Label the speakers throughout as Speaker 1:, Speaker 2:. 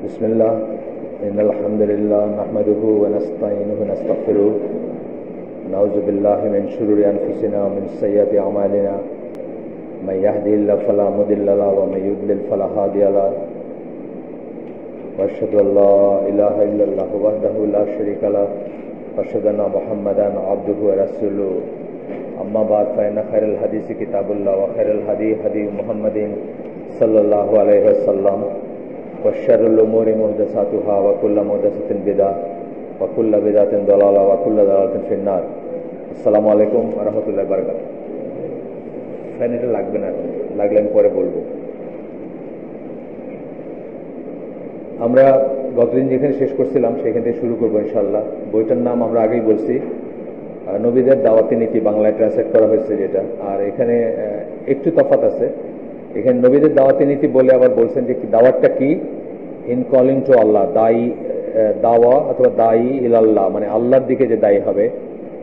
Speaker 1: بسم الله إن الحمد لله نحمده ونستعينه ونستغفره نعوذ بالله من شرور أنفسنا ومن سيئات أعمالنا من يهده الله فلا مضل له ومن يضلل فلا هادي له وأشهد أن لا إله إلا الله وحده لا شريك له وأشهد أن محمدا عبده ورسوله أما بعد فإن خير الحديث كتاب الله وخير الهدي هدي محمد صلى الله عليه وسلم وشر الأمور محدثاتها وكل محدثة بدعة وكل بدعة ضلالة وكل ضلالة في النار السلام عليكم ورحمة الله وبركاته fan এটা লাগবে না, লাগলে আমি পরে বলবো। আমরা গতদিন যেখানে শেষ করছিলাম সেখান থেকে শুরু করবো ইনশাআল্লাহ। বইটার নাম আমরা আগেই বলছি, নবীদের দাওয়াতি নীতি, বাংলায় ট্রান্সলেট করা হয়েছে যেটা। আর এখানে একটু তফাৎ আছে, এখানে নবীদের দাওয়াতি নীতি বলে আবার বলছেন যে দাওয়াতটা কি, ইন কলিং টু আল্লাহ, দাওয়া অথবা দায়ী ইলাল্লাহ, মানে আল্লাহর দিকে যে দায়ী হবে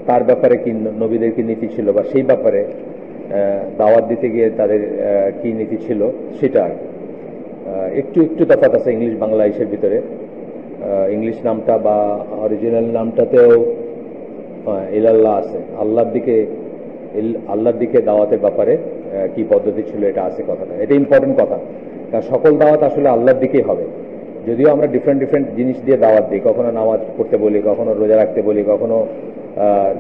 Speaker 1: তার ব্যাপারে কি নবীদের কি নীতি ছিল, বা সেই ব্যাপারে দাওয়াত দিতে গিয়ে তাদের কি নীতি ছিল সেটা একটু একটু তফাৎ আছে ইংলিশ বাংলা ইসের ভিতরে। ইংলিশ নামটা বা অরিজিনাল নামটাতেও ইলাল্লাহ আছে, আল্লাহর দিকে দাওয়াতের ব্যাপারে কি পদ্ধতি ছিল এটা আছে কথাটা। এটা ইম্পর্টেন্ট কথা, কারণ সকল দাওয়াত আসলে আল্লাহর দিকেই হবে। যদিও আমরা ডিফারেন্ট জিনিস দিয়ে দাওয়াত দিই, কখনো নামাজ পড়তে বলি, কখনো রোজা রাখতে বলি, কখনো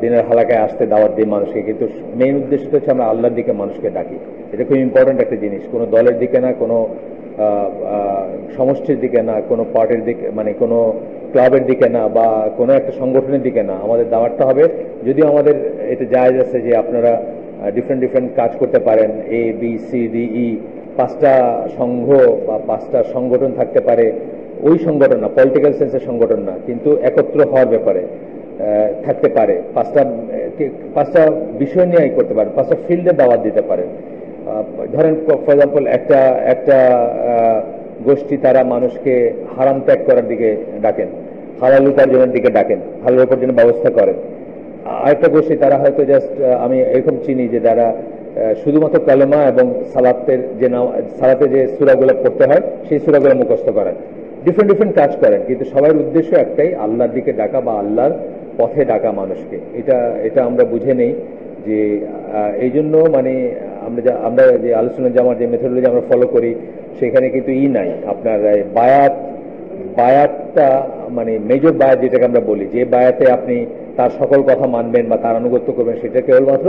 Speaker 1: দিনের হালাকায় আসতে দাওয়াত দিই মানুষকে, কিন্তু মেইন উদ্দেশ্যটা হচ্ছে আমরা আল্লাহর দিকে মানুষকে ডাকি। এটা খুব ইম্পর্টেন্ট একটা জিনিস, কোনো দলের দিকে না, কোনো সমষ্টির দিকে না, কোনো পার্টির দিকে, মানে কোনো ক্লাবের দিকে না, বা কোনো একটা সংগঠনের দিকে না। আমাদের দাওয়াতটা হবে, যদিও আমাদের এটা জায়েজ আছে যে আপনারা ডিফারেন্ট কাজ করতে পারেন, A B C D E, 5টা সংঘ বা 5টা সংগঠন থাকতে পারে, ওই সংগঠন না, পলিটিক্যাল সেন্সের সংগঠন না, কিন্তু একত্র হওয়ার ব্যাপারে থাকতে পারে। 5টা বিষয় নিয়ে করতে পারে, 5টা ফিল্ডে দাওয়াত দিতে পারে। ধরেন ফর এক্সাম্পল একটা গোষ্ঠী, তারা মানুষকে হারাম ত্যাগ করার দিকে ডাকেন, হালাল উপার্জনের দিকে ডাকেন, হালাল উপার্জনের ব্যবস্থা করেন। আরেকটা গোষ্ঠী তারা হয়তো জাস্ট, আমি এরকম চিনি যে যারা শুধুমাত্র কালেমা এবং সালাতে যে সূরাগুলো পড়তে হয় সেই সূরাগুলো মুখস্থ করেন। ডিফারেন্ট কাজ করেন, কিন্তু সবার উদ্দেশ্য একটাই, আল্লাহর দিকে ডাকা বা আল্লাহর পথে ডাকা মানুষকে। এটা আমরা বুঝে নেই যে এই জন্য মানে আমরা যে আলোচনা জামার যে মেথোডোলজি আমরা ফলো করি সেখানে কিন্তু নাই আপনার বায়াতটা, মানে মেজর বায়াত যেটাকে আমরা বলি, যে বায়াতে আপনি তার সকল কথা মানবেন বা তার আনুগত্য করবেন, সেটা কেবলমাত্র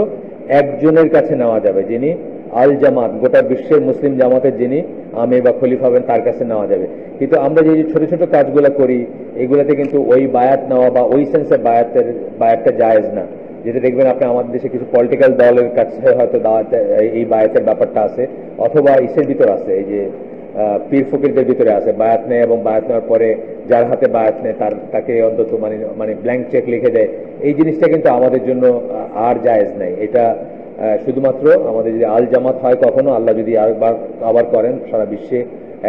Speaker 1: একজনের কাছে নেওয়া যাবে, যিনি আল জামাত, গোটা বিশ্বের মুসলিম জামাতের যিনি আমির বা খলিফা হবেন, তার কাছে নেওয়া যাবে। কিন্তু আমরা যে ছোট ছোট কাজগুলো করি এগুলোতে কিন্তু ওই বায়াত নেওয়া বা ওই সেন্সের বায়াতটা জায়েজ না। যেটা দেখবেন আপনি আমাদের দেশে কিছু পলিটিক্যাল দলের কাছে হয়তো এই বায়াতের ব্যাপারটা আছে, অথবা ইসের ভিতর আছে, এই যে পীর ফকিরদের ভিতরে আছে, বায়াত নেয় এবং বায়াত নেওয়ার পরে যার হাতে বায়াত নেয় তাকে অন্তত মানে ব্ল্যাঙ্ক চেক লিখে দেয়। এই জিনিসটা কিন্তু আমাদের জন্য আর জায়েজ নাই। এটা শুধুমাত্র আমাদের যদি আল জামাত হয়, কখনো আল্লাহ যদি আবার করেন, সারা বিশ্বে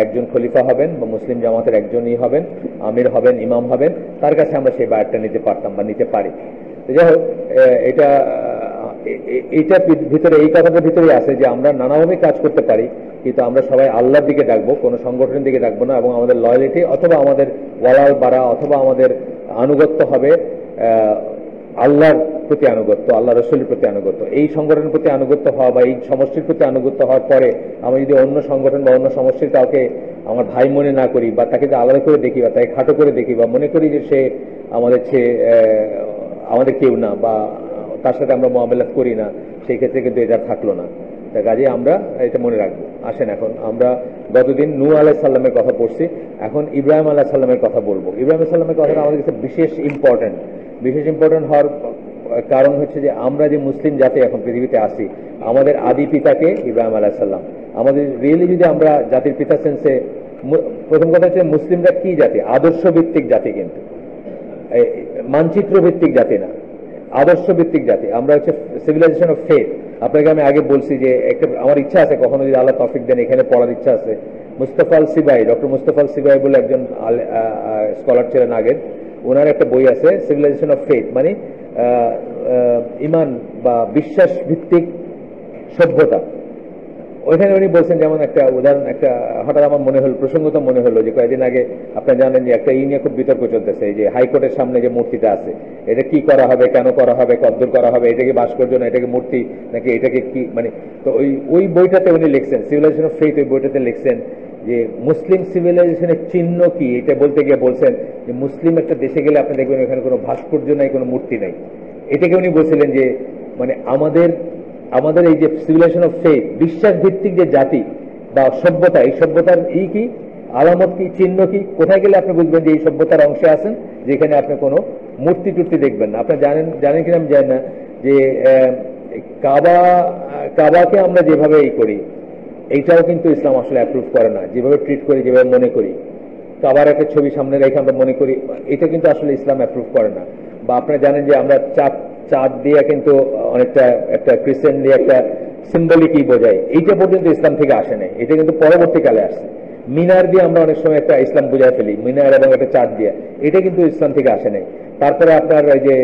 Speaker 1: একজন খলিফা হবেন বা মুসলিম জামাতের একজনই হবেন, আমির হবেন, ইমাম হবেন, তার কাছে আমরা সেই বায়াতটা নিতে পারতাম বা নিতে পারি। যাই হোক, এইটার ভিতরে, এই কথাটার ভিতরেই আছে যে আমরা নানাভাবে কাজ করতে পারি, কিন্তু আমরা সবাই আল্লাহর দিকে ডাকবো, কোনো সংগঠনের দিকে ডাকবো না। এবং আমাদের লয়ালিটি অথবা আমাদের ওয়ালাল বারা অথবা আমাদের আনুগত্য হবে আল্লাহর প্রতি আনুগত্য, আল্লাহ রসুলের প্রতি আনুগত্য। এই সংগঠনের প্রতি আনুগত্য হওয়া বা এই সমষ্টির প্রতি আনুগত্য হওয়ার পরে আমি যদি অন্য সংগঠন বা অন্য সমষ্টির কাউকে আমার ভাই মনে না করি, বা তাকে যে আলাদা করে দেখি, বা তাকে খাটো করে দেখি, বা মনে করি যে সে আমাদের কেউ না, বা তার সাথে আমরা মুআমালাত করি না, সেই ক্ষেত্রে কিন্তু এটা থাকলো না। কাজে আমরা এটা মনে রাখবো। আসেন, এখন আমরা গতদিন নূহ আলাইহিস সালামের কথা পড়ছি, এখন ইব্রাহিম আলাইহিস সালামের কথা বলবো। ইব্রাহিম আলাইহিস সালামের কথাটা আমাদের কাছে বিশেষ ইম্পর্টেন্ট হওয়ার কারণ হচ্ছে যে আমরা যে মুসলিম জাতি এখন পৃথিবীতে আসি, আমাদের আদি পিতাকে ইব্রাহিম আলাইহিস সালাম। আমাদের রিয়েলি যদি আমরা জাতির পিতা সেন্সে, প্রথম কথা হচ্ছে মুসলিমরা কি জাতি, আদর্শ ভিত্তিক জাতি, কিন্তু মানচিত্র ভিত্তিক জাতি না, আদর্শ ভিত্তিক জাতি। আমরা হচ্ছে সিভিলাইজেশন অফ ফেথ। আপনাকে আমি আগে বলছি যে আমার ইচ্ছা আছে, কখনো যদি আল্লাহ তৌফিক দেন, এখানে পড়ার ইচ্ছা আছে। মুস্তাফা আল সিবাই, ডক্টর মুস্তাফা আল সিবাই বলে একজন স্কলার ছিলেন আগের, ওনার একটা বই আছে সিভিলাইজেশন অফ ফেথ, মানে ইমান বা বিশ্বাস ভিত্তিক সভ্যতা। ওইখানে উনি বলছেন, যেমন একটা উদাহরণ, একটা হঠাৎ আমার মনে হলো, প্রসঙ্গত মনে হলো যে কয়েকদিন আগে আপনারা জানেন যে একটা নিয়ে খুব বিতর্ক চলতেছে, এই যে হাইকোর্টের সামনে যে মূর্তিটা আছে, এটা কি করা হবে, কেন করা হবে, কদ্দূর করা হবে, এটাকে ভাস্কর্য না এটাকে মূর্তি নাকি এটাকে কি, মানে তো ওই বইটাতে উনি লিখছেন, সিভিলাইজেশন অফ ফেইথ, ওই বইটাতে লিখছেন যে মুসলিম সিভিলাইজেশনের চিহ্ন কি, এটা বলতে গিয়ে বলছেন যে মুসলিম একটা দেশে গেলে আপনি দেখবেন এখানে কোনো ভাস্কর্য নাই, কোনো মূর্তি নাই। এটাকে উনি বলছিলেন যে মানে আমাদের এই যে সিভিলাইজেশন অফ ফেথ, বিশ্বাস ভিত্তিক যে জাতি বা সভ্যতা, এই সভ্যতার কি আলামত কি, চিহ্ন কি, কোথায় গেলে আপনি বুঝবেন যে এই সভ্যতার অংশে আছেন, যেখানে আপনি কোনো মূর্তি টুর্তি দেখবেন না। আপনি জানেন কিনা আমি জানি না যে কাবাকে আমরা যেভাবে করি, এইটাও কিন্তু ইসলাম আসলে অ্যাপ্রুভ করে না। যেভাবে ট্রিট করি, যেভাবে মনে করি, কাবার একটা ছবি সামনে রেখে আমরা মনে করি, এটা কিন্তু আসলে ইসলাম অ্যাপ্রুভ করে না। বা আপনারা জানেন যে আমরা চাঁদ দিয়ে কিন্তু অনেকটা একটা ক্রিশ্চিয়ানলি একটা সিম্বলিকই বোঝাই, এইটা পর্যন্ত ইসলাম থেকে আসে নাই, এটা কিন্তু পরবর্তীকালে আসছে। মিনার দিয়ে আমরা অনেক সময় একটা ইসলাম বোঝায় ফেলি, মিনার এবং একটা চাঁদ দিয়ে, এটা কিন্তু ইসলাম থেকে আসে নাই। তারপরে আপনার এই যে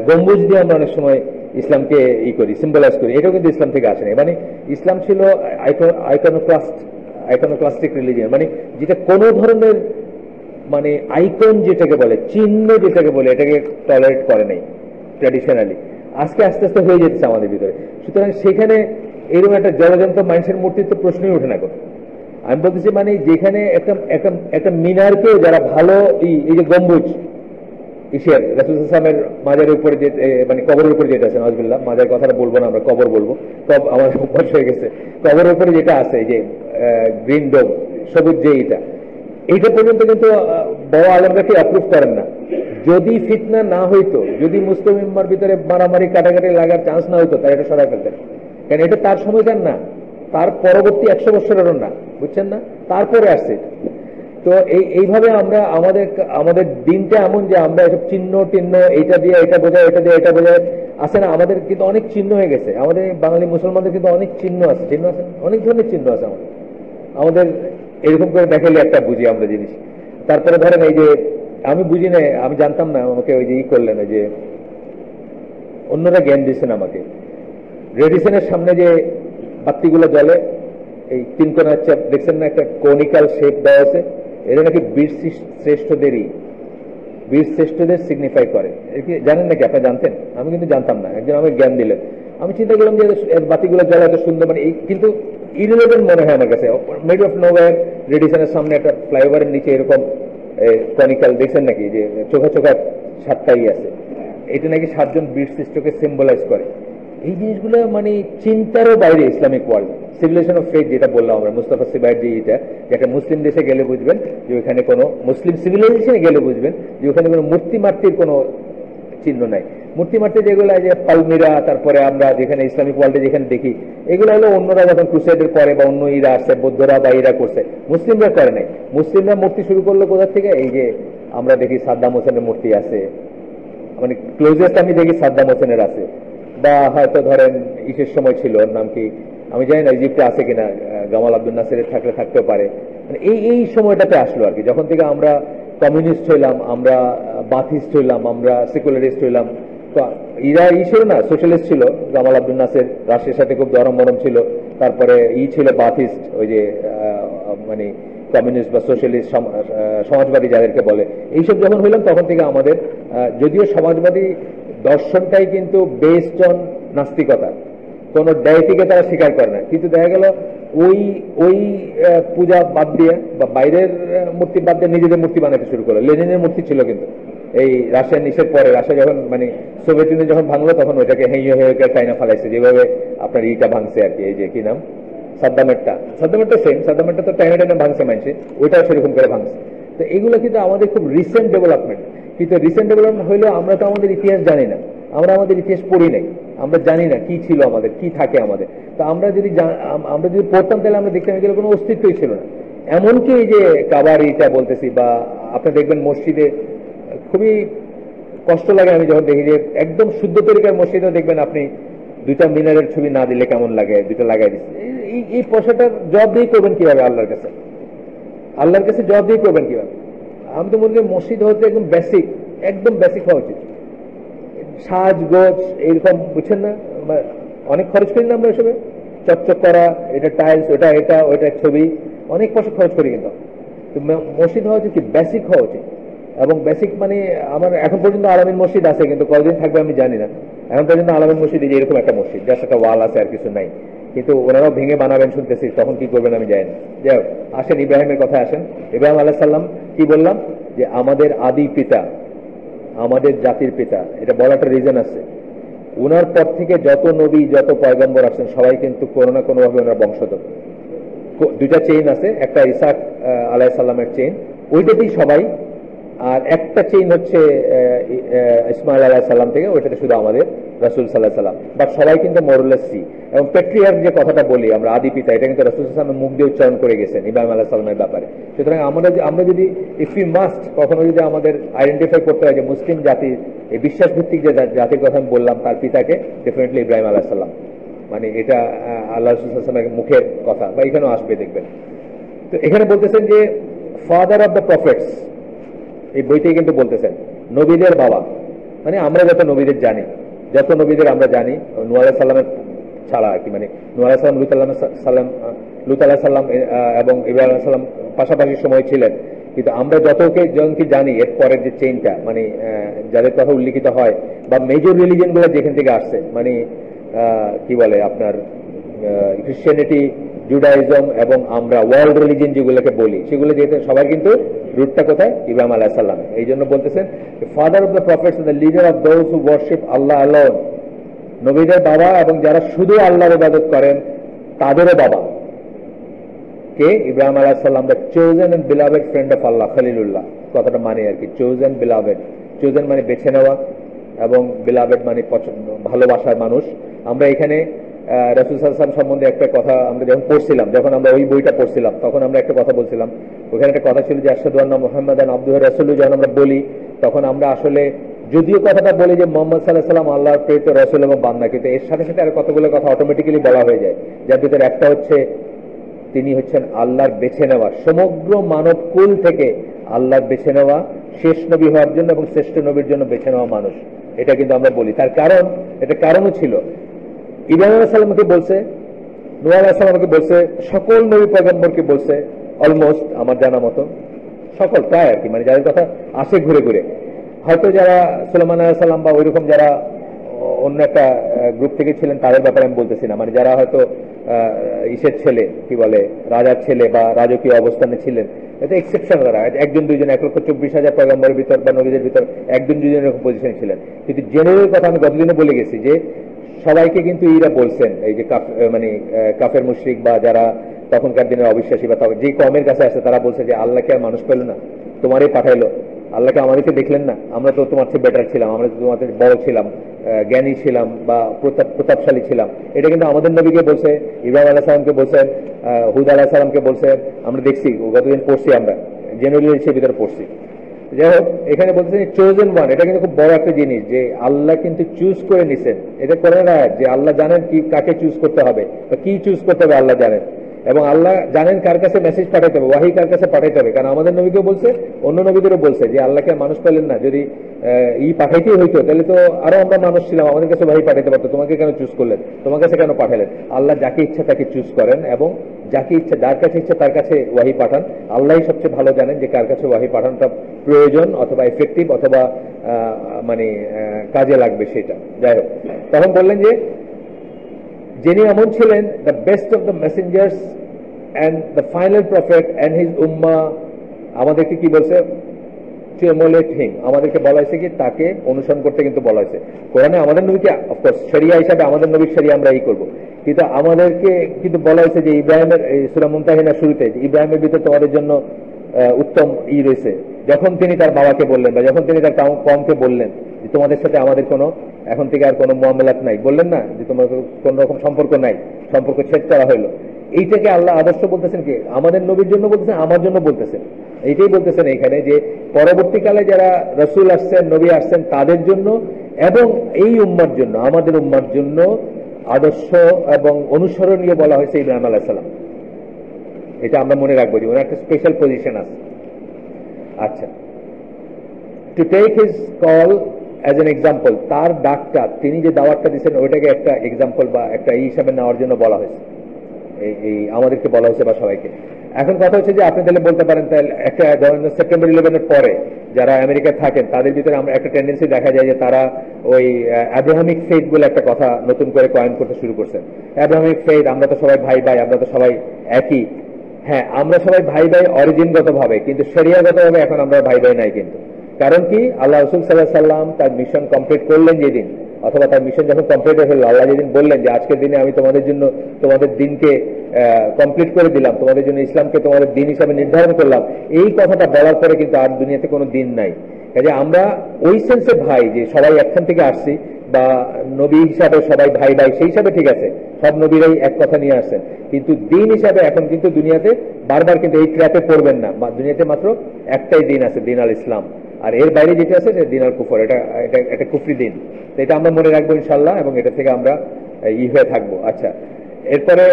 Speaker 1: গম্বুজ দিয়ে আমরা অনেক সময় ইসলামকে করি, সিম্বলাইজ করি, এটাও কিন্তু ইসলাম থেকে আসে নাই। মানে ইসলাম ছিল আইকনোক্লাস্টিক রিলিজিয়ন, মানে যেটা কোনো ধরনের মানে আইকন যেটাকে বলে, চিহ্ন যেটাকে বলে, এটাকে টলারেট করে নাই ট্র্যাডিশনালি। আজকে আস্তে আস্তে হয়ে যেতেছে আমাদের ভিতরে। সুতরাং সেখানে এরকম একটা জলযন্ত্র মানুষের মূর্তির তো প্রশ্নই ওঠে না কোনো। আমি বলতেছি মানে যেখানে একটা মিনারকে যারা ভালো, এই যে গম্বুজ ইসের রাসূল ইসলামের মাজারের উপরে যে মানে কবরের উপরে যেটা আছে, নজবিল্লাহ, মাজার কথাটা বলবো না আমরা, কবর বলবো, আমার অভ্যাস হয়ে গেছে। কবরের উপরে যেটা আছে, এই যে গ্রিন ডোম, সবুজ যে এইটা পর্যন্ত কিন্তু বড় আলেমরা কি অ্যাপ্রুভ করেন না। যদি ফিতনা না হইতো, যদি মুসলিম উম্মার ভিতরে মারামারি কাটাকাটি লাগার চান্স না হইতো, তাই এটা সরাই ফেলতেন। কারণ এটা তার সময়কার না, তার পরবর্তী 100 বছরেরও না, বুঝছেন না, তারপরে আসছে। তো এইভাবে আমরা আমাদের দিনটা এমন যে আমরা এসব চিহ্ন টিহ্ন, এইটা দিয়ে এটা বোঝায়, এটা দিয়ে এটা বোঝায়, আছে না, আমাদের কিন্তু অনেক চিহ্ন হয়ে গেছে। আমাদের বাঙালি মুসলমানদের কিন্তু অনেক চিহ্ন আছে, অনেক ধরনের চিহ্ন আছে আমাদের এরকম করে দেখালে একটা বুঝি আমরা জিনিস। তারপরে ধরেন এই যে আমি বুঝি না, আমি জানতাম না, আমাকে ওই যে করলেন, ওই যে অন্যরা জ্ঞান দিয়েছেন আমাকে, রেডিসনের সামনে যে বাতিগুলো জ্বলে, এই তিনকোনা দেখছেন না, একটা কনিক্যাল শেপ দেওয়া আছে, এটা নাকি বীর শ্রেষ্ঠদের সিগনিফাই করে। জানেন নাকি, আপনারা জানতেন? আমি কিন্তু জানতাম না, একজন আমাকে জ্ঞান দিলেন। আমি চিন্তা করলাম যে বাতিগুলো জ্বলা এত সুন্দর, মানে কিন্তু ইরিলেভেন্ট মনে হয় আমার কাছে। মেড অফ নোওয়্যার, রেডিসনের সামনে একটা ফ্লাইওভারের নিচে এরকম কনিক্যাল দেখছেন নাকি, যে চোখা চোখা 7টাই আছে, এটা নাকি 7 জন বীর শ্রেষ্ঠকে সিম্বলাইজ করে। এই জিনিসগুলো মানে চিন্তারও বাইরে Islamic world. Civilisation of faith যেটা বললাম আমরা, মুস্তাফা সিবাইর যে এটা, যে একটা মুসলিম দেশে গেলে বুঝবেন যে ওখানে কোনো মুসলিম সিভিলাইজেশনে গেলে বুঝবেন যে ওখানে কোনো মূর্তি মাতৃর কোনো চিহ্ন নাই। মূর্তি মাতৃ যেগুলো, যে পালমিরা, তারপরে আমরা যেখানে ইসলামিক ওয়ার্ল্ডে যেখানে দেখি, এগুলো হলো অন্যরা যখন ক্রুসেডের করে বা অন্য ইরা আসছে, বৌদ্ধরা বা ইরা করছে, মুসলিমরা করে নাই। মুসলিমরা মূর্তি শুরু করলো কোথা থেকে? এই যে আমরা দেখি সাদ্দাম হোসেনের মূর্তি আছে, মানে ক্লোজেস্ট আমি দেখি সাদ্দাম হোসেনের আছে, বা হয়তো ধরেন ইসের সময় ছিল, ওর নাম কি আমি জানি না, ইজিপ্টে আছে কিনা, গামাল আব্দুল নাসিরের থাকতেও পারে। মানে এই সময়টাতে আসলো আর কি, যখন থেকে আমরা কমিউনিস্ট হইলাম, আমরা বাথিস্ট হইলাম, আমরা সেকুলারিস্ট হইলাম। তো ইরা ছিল না, সোশ্যালিস্ট ছিল, গামাল আব্দুল নাসির রাষ্ট্রের সাথে খুব দরম মরম ছিল। তারপরে ছিল বাথিস্ট, ওই যে মানে কমিউনিস্ট বা সোশ্যালিস্ট, সমাজবাদী যাদেরকে বলে, এইসব যখন হইলাম, তখন থেকে আমাদের যদিও সমাজবাদী দর্শনটাই কিন্তু বেসড অন নাস্তিকতা, কোন ডায়েটিকে তারা স্বীকার করে না, কিন্তু দেখা গেল ওই পূজা বাদ দিয়ে বা বাইরের মূর্তি বাদ দিয়ে নিজেদের মূর্তি বানাতে শুরু করলো। লেনিনের মূর্তি ছিল কিন্তু এই রাশিয়ার নিষেধ পরে, রাশিয়া যখন মানে সোভিয়েত ইউনিয়ন যখন ভাঙলো, তখন ওইটাকে হেঁয়ে চাইনা ফালাইছে, যেভাবে আপনার ইটা ভাঙছে আর কি, এই যে কি নাম, সাদ্দামেরটা সেম, সাদ্দামেরটা তো টাইনা ভাঙছে মানছে, ওইটাও সেরকম করে ভাঙছে। তো এগুলো কিন্তু আমাদের খুব রিসেন্ট ডেভেলপমেন্ট। কিন্তু রিসেন্ট ডেভেলপমেন্ট হইলেও আমরা তো আমাদের ইতিহাস জানি না, আমরা আমাদের ইতিহাস পড়ি নাই, আমরা জানি না কি ছিল আমাদের, কি থাকে আমাদের। তো আমরা যদি পড়তাম, তাহলে আমরা দেখতাম এগুলো কোনো অস্তিত্বই ছিল না। এমনকি এই যে কাবার ইটা বলতেছি, বা আপনি দেখবেন মসজিদে খুবই কষ্ট লাগে আমি যখন দেখি যে একদম শুদ্ধ তরিকার মসজিদে দেখবেন আপনি 2টা মিনারের ছবি না দিলে কেমন লাগে, 2টা লাগাই দিচ্ছে। এই পয়সাটার জবাব দিয়ে করবেন কিভাবে আল্লাহর কাছে জবাব দিয়ে করবেন কিভাবে? আমি তো মনে করি মসজিদ হচ্ছে একদম বেসিক হওয়া উচিত। সাজগোজ এইরকম, বুঝছেন না, অনেক খরচ করি না আমরা এসবে। চকচক করা, এটা টাইলস, ওটা এটা ওইটা ছবি, অনেক পয়সা খরচ করি কিন্তু মসজিদ হওয়া উচিত কি বেসিক হওয়া উচিত। এবং বেসিক মানে আমার এখন পর্যন্ত আলামিন মসজিদ আছে, কিন্তু কতদিন থাকবে আমি জানি না। এখন পর্যন্ত আলামিন মসজিদ যে এরকম একটা মসজিদ, জাস্ট একটা ওয়াল আছে আর কিছু নাই, কিন্তু ওনারাও ভেঙে বানাবেন শুনতেছি, তখন কি করবেন আমি জানি না। যাই হোক, আসেন ইব্রাহিমের কথা আসেন। ইব্রাহিম আলাইহিস সালাম কি বললাম যে আমাদের আদি পিতা, আমাদের জাতির পিতা, এটা বলাটা রিজন আছে। উনার পর থেকে যত নবী যত পয়গম্বর আসছেন সবাই কিন্তু কোনো না কোনো ভাবে ওনার বংশধর। দুইটা চেইন আছে, একটা ইসাক আলাইহিস সালামের চেইন, ওইটাতেই সবাই, আর একটা চেইন হচ্ছে ইসমাইল আলাইহিস সালাম থেকে, ওইটাতে শুধু আমাদের রাসূল সাল্লাল্লাহু আলাইহি সাল্লাম। বাট সবাই কিন্তু মোরলেস সি। এবং পেট্রিয়ার্ক যে কথাটা বলি আমরা, আদি পিতা, এটা কিন্তু রাসূল সাল্লাল্লাহু আলাইহি সাল্লামের মুখ দিয়ে উচ্চারণ করে গেছেন ইব্রাহিম আলাইহিস সালামের ব্যাপারে। সুতরাং আমরা যদি ইফ ইউ মাস্ট কখনো যদি আমাদের আইডেন্টিফাই করতে হয় যে মুসলিম জাতি, এই বিশ্বাস ভিত্তিক যে জাতির কথা আমি বললাম, তার পিতাকে ডেফিনেটলি ইব্রাহিম আলাইহিস সালাম, মানে এটা আল্লাহ রাসূল সাল্লাল্লাহু আলাইহি সাল্লামের মুখের কথা, বা এখানেও আসবে দেখবেন। তো এখানে বলতেছেন যে ফাদার অফ দ্য প্রফেটস, এই বইতেই কিন্তু বলতেছেন নবীদের বাবা, মানে আমরা যত নবীদের জানি, যত নবীদের আমরা জানি, নূহ আলাইহিস সালামের ছাড়া আর কি, মানে নূহ আলাইহিস সালাম, লূত আলাইহিস সালাম এবং ইব্রাহিম আলাইহিস সালাম পাশাপাশি সময় ছিলেন, কিন্তু আমরা জনকে জানি এর পরের যে চেইনটা, মানে যাদের কথা উল্লিখিত হয়, বা মেজর রিলিজিয়ন গুলো যেখান থেকে আসছে, মানে কি বলে আপনার খ্রিস্টানিটি, জুডাইজম এবং আমরা ওয়ার্ল্ড রিলিজিয়ন যেগুলোকে বলি, সেগুলো যেহেতু সবাই কিন্তু রুটটা কোথায়? ইব্রাহিম আলাইহিস সালাম। এই জন্য বলতেছেন father of the prophets and the leader of those who worship Allah alone, নবীদের বাবা এবং যারা শুধু আল্লাহর ইবাদত করেন তাদেরও বাবা কে? ইব্রাহিম আলাইহিস সালাম, the chosen and beloved friend of Allah, খলিলুল্লাহ কথাটা মানে আর কি। চোজেন, বিলাভেড, চোজেন মানে বেছে নেওয়া, এবং বিলাভেড মানে ভালোবাসার মানুষ। আমরা এখানে রাসূল সাল্লাল্লাহু আলাইহি ওয়াসাল্লাম সম্বন্ধে একটা কথা আমরা যখন পড়ছিলাম, যখন আমরা ওই বইটা পড়ছিলাম, তখন আমরা একটা কথা বলছিলাম, ওখানে একটা কথা ছিল যে আশহাদু আন্না মুহাম্মাদান আবদুহু ওয়া রাসূলুহু, যখন আমরা বলি তখন আমরা আসলে যদিও কথাটা বলি যে মুহাম্মদ সাল্লাল্লাহু আলাইহি ওয়াসাল্লাম আল্লাহর প্রেরিত রাসূল এবং বান্দা, কিন্তু এর সাথে সাথে আর কতগুলো কথা অটোমেটিক্যালি বলা হয়ে যায়, যার ভিতরে একটা হচ্ছে তিনি হচ্ছেন আল্লাহর বেছে নেওয়া, সমগ্র মানব কুল থেকে আল্লাহর বেছে নেওয়া শেষ নবী হওয়ার জন্য এবং শ্রেষ্ঠ নবীর জন্য বেছে নেওয়া মানুষ। এটা কিন্তু আমরা বলি। তার কারণ, এটা কারণও ছিল, ইব্রাহিম আলাইহিস সালামকে বলছে, নূহ আলাইহিস সালামকে বলছে, সকল নবী পয়গম্বরকে বলছে, অলমোস্ট আমার জানা মতো সকল, প্রায় আর কি, মানে যাদের কথা আসে ঘুরে ঘুরে, হয়তো যারা সুলাইমান আলাইহিস সালাম বা ওইরকম যারা অন্য একটা গ্রুপ থেকে ছিলেন তাদের ব্যাপারে আমি বলতেছি না, মানে যারা হয়তো ইসের ছেলে, কি বলে, রাজার ছেলে বা রাজকীয় অবস্থানে ছিলেন, এটা এক্সেপশন, তারা একজন দুইজন, 1,24,000 পয়গম্বরের ভিতর বা নবীদের ভিতর একজন দুইজন এরকম পজিশনে ছিলেন। কিন্তু জেনারেল কথা আমি গতদিনে বলে গেছি যে সবাইকে কিন্তু ইরা বলছেন, এই যে মানে কাফের মুশরিক বা যারা তখনকার দিনের অবিশ্বাসী বা যে কমের কাছে আসে, তারা বলছে যে আল্লাহকে আর মানুষ পেল না, তোমারই পাঠাইলো, আল্লাহকে আমাদেরকে দেখলেন না, আমরা তো তোমার চেয়ে বেটার ছিলাম, আমরা তো তোমাদের বড় ছিলাম, জ্ঞানী ছিলাম বা প্রতাপশালী ছিলাম। এটা কিন্তু আমাদের নবীকে বলছে, ইব্রাহিম আলাইহিস সালামকে বলছেন, হুদ আলাইহিস সালামকে বলছেন, আমরা দেখছি গতদিন পড়ছি, আমরা জেনারেলি সে ভিতরে পড়ছি। যাই হোক, এখানে বলতেছেন চোজেন ওয়ান, এটা কিন্তু খুব বড় একটা জিনিস যে আল্লাহ কিন্তু চুজ করে নিছেন। এটা করে না যে আল্লাহ জানেন কি কাকে চুজ করতে হবে বা কি চুজ করতে হবে, আল্লাহ জানেন, এবং আল্লাহ জানেন কার কাছে মেসেজ পাঠাইতে হবে, ওয়াহি কার কাছে পাঠাইতে হবে। কারণ আমাদের নবীকেও বলছে, অন্য নবীদেরও বলছে যে আল্লাহকে মানুষ পেলেন না, যদি পাঠাইতেই হইতো তাহলে তো আরো আমরা মানুষ ছিলাম, আমাদের কাছে ওয়াহি পাঠাইতে পারতো, তোমাকে কেন চুজ করলেন, তোমার কাছে কেন পাঠালেন? আল্লাহ যাকে ইচ্ছা তাকে চুজ করেন এবং যাকে ইচ্ছা, যার কাছে ইচ্ছা তার কাছে ওয়াহি পাঠান। আল্লাহই সবচেয়ে ভালো জানেন যে কার কাছে ওয়াহি পাঠানোটা প্রয়োজন অথবা এফেক্টিভ অথবা মানে কাজে লাগবে সেটা। যাই হোক, তখন বললেন যে যিনি এমন ছিলেন, the best of the messengers and the final prophet and his উম্মা, আমাদেরকে কি বলছে? টু এমুলেট হিম, আমাদেরকে বলা হয়েছে কি তাকে অনুসরণ করতে কিন্তু বলা হয়েছে। কোরআনে আমাদের নবীকে অফকোর্স শরিয়া হিসাবে আমাদের নবীর শরিয়া আমরা এই করবো, কিন্তু আমাদেরকে কিন্তু বলা হয়েছে যে ইব্রাহিমের সূরা মুমতাহিনার শুরুতে ইব্রাহিমের ভিতরে তোমাদের জন্য উত্তম রয়েছে, যখন তিনি তার বাবাকে বললেন বা যখন তিনি তার কওমকে বললেন যে তোমাদের সাথে আমাদের কোনো এখন থেকে আর কোনো মুআমালাত নাই, বললেন না যে তোমার কোন রকম সম্পর্ক নাই, সম্পর্ক ছেদ করা হলো। এইটাকে আল্লাহ আদর্শ বলতেছেন কি আমাদের নবীর জন্য বলতেছেন, আমার জন্য বলতেছেন। এইটাই বলতেছেন এখানে যে পরবর্তীকালে যারা রাসূল আসছেন, নবী আসছেন, তাদের জন্য এবং এই উম্মার জন্য, আমাদের উম্মার জন্য আদর্শ এবং অনুসরণীয় বলা হয়েছে ইব্রাহিম আলাইহিস সালাম। এটা আমরা মনে রাখবো যে ওনার একটা স্পেশাল পজিশন আছে। আচ্ছা, to take his call as an example তার ডাকটা, তিনি যে দাওয়াতটা দিচ্ছেন ওইটাকে একটা এক্সাম্পল বা একটা হিসাবে নেওয়ার জন্য বলা হয়েছে, এই আমাদেরকে বলা হয়েছে বা সবাইকে। এখন কথা হচ্ছে যে আপনি তাহলে বলতে পারেন তাহলে একটা ধরেন সেপ্টেম্বর 11-এর পরে যারা আমেরিকায় থাকেন তাদের ভিতরে আমরা একটা টেন্ডেন্সি দেখা যায় যে তারা ওই অ্যাব্রাহামিক ফেইথ বলে একটা কথা নতুন করে কয়েন করতে শুরু করছেন। অ্যাব্রাহামিক ফেইথ, আমরা তো সবাই ভাই ভাই, আমরা তো সবাই একই। হ্যাঁ, আমরা সবাই ভাই ভাই অরিজিনগত ভাবে, কিন্তু শরিয়াগত ভাবে এখন আমরা ভাই ভাই নাই। কিন্তু কারণ কি, আল্লাহ রাসূল সাল্লাল্লাহু আলাইহি সাল্লাম তার মিশন কমপ্লিট করলেন যেদিন, অথবা তার মিশন যখন কমপ্লিট হয়ে গেল, আল্লাহ যেদিন বললেন যে আজকের দিনে আমি তোমাদের জন্য তোমাদের দিনকে কমপ্লিট করে দিলাম, তোমাদের জন্য ইসলামকে তোমাদের দিন হিসাবে নির্ধারণ করলাম, এই কথাটা বলার পরে কিন্তু আর দুনিয়াতে কোনো দিন নাই। কাজে আমরা ওই সেন্সে ভাই, যে সবাই একখান থেকে আসছি, বা নবী হিসাবে সবাই ভাই ভাই, সেই হিসাবে ঠিক আছে, সব নবীরাই এক কথা নিয়ে আসছেন, কিন্তু দিন হিসাবে এখন কিন্তু দুনিয়াতে বারবার কিন্তু এই ট্র্যাপে পড়বেন না। দুনিয়াতে মাত্র একটাই দিন আছে, দিন আল ইসলাম, আর এর বাইরে যেটা আছে দিন আল কুফর, এটা একটা কুফরি দিন। তো এটা আমরা মনে রাখবো ইনশাল্লাহ, এবং এটা থেকে আমরা হয়ে থাকবো। আচ্ছা, এরপরে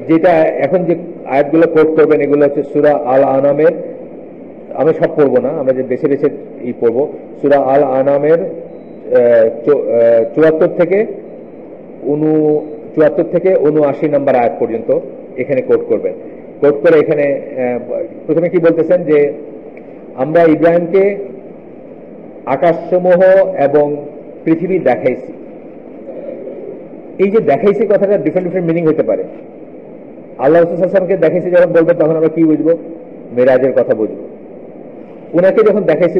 Speaker 1: যেটা এখন যে আয়াতগুলো কোট করবেন এগুলো হচ্ছে সূরা আল আনামের, আমি সব পড়বো না, আমরা যে বেছে বেছে পড়বো। সূরা আল আনামের 74 থেকে 79 নম্বর আয়াত পর্যন্ত এখানে কোট করবেন। কোট করে এখানে প্রথমে কি বলতেছেন যে আমরা ইব্রাহিমকে আকাশসমূহ এবং পৃথিবী দেখাইছি। এই যে দেখাইছি কথাটা ডিফারেন্ট ডিফারেন্ট মিনিং হতে পারে। আল্লাহ রাসূল সাল্লাল্লাহু আলাইহি ওয়াসাল্লামকে দেখাইছি যখন বলবেন তখন আমরা কি বুঝবো? মেরাজের কথা বুঝবো। উনাকে যখন দেখাইছি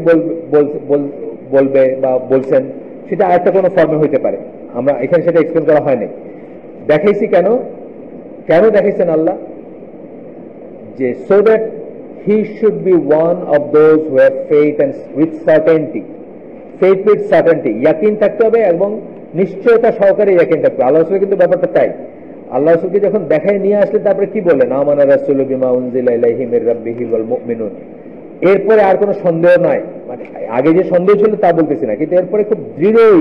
Speaker 1: বলবে বা বলছেন, সেটা আরেকটা কোনো ফর্মে হইতে পারে, আমরা এখানে সেটা এক্সপ্লেন করা হয়নি। দেখাইছি কেন দেখাইছেন আল্লাহ? যে so that he should be one of those who have faith and with certainty, faith with certainty, ইয়াকিন থাকতে হবে এবং নিশ্চয়তা সহকারে ইয়াকিন থাকবে। আল্লাহ রাসূল কিন্তু ব্যাপারটা তাই, আল্লাহ রাসূলকে যখন দেখায় নিয়ে আসলে তারপরে কি বললেন? আমানা রাসূলু বিমা উনজিলা ইলাইহি মির রাব্বিহি ওয়াল মুমিনুন। এরপরে আর কোনো সন্দেহ নাই, মানে আগে যে সন্দেহ ছিল তা বলতেছি না, কিন্তু এরপরে খুব দৃঢ়ই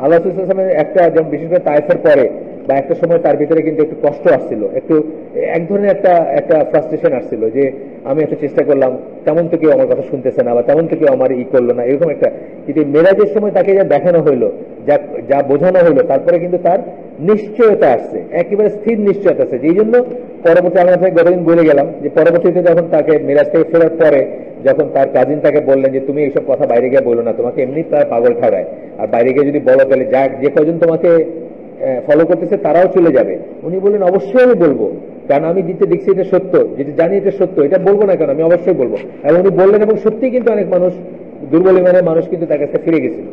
Speaker 1: আল্লাহ রাসূল সাল্লাল্লাহু আলাইহি ওয়াসাল্লামের একটা, যেমন বিশেষ করে তায়েফের পরে বা একটা সময় তার ভিতরে কিন্তু একটু কষ্ট আসছিল, একটু এক ধরনের একটা ফ্রাস্ট্রেশন আসছিল যে আমি একটা চেষ্টা করলাম, তেমন তো কেউ আমার কথা শুনতেছে না, বা তেমন তো কেউ আমার করলো না, এরকম একটা। কিন্তু মেরাজের সময় তাকে যা দেখানো হইলো, যা বোঝানো হইলো, তারপরে কিন্তু তার নিশ্চয়তা আসছে, একেবারে স্থির নিশ্চয়তা আছে। যেই জন্য পরবর্তী আমরা গতদিন বলে গেলাম যে পরবর্তীতে যখন তাকে মেরাজ থেকে ফেরার পরে যখন তার কাজিন তাকে বললেন যে তুমি এইসব কথা বাইরে গিয়ে বলো না, তোমাকে এমনি তার পাগল ঠাড়ায়, আর বাইরে গিয়ে যদি বলো তাহলে যে কজন তোমাকে ফলো করতেছে তারাও চলে যাবে। উনি বললেন অবশ্যই আমি বলবো, কারণ আমি দিতে দেখছি এটা সত্য, যেটা জানি এটা সত্য, এটা বলবো না কেন, আমি অবশ্যই বলবো। এবং উনি বললেন, এবং সত্যি কিন্তু অনেক মানুষ, দুর্বল ইমানের মানুষ কিন্তু তার কাছে ফিরে গেছিল,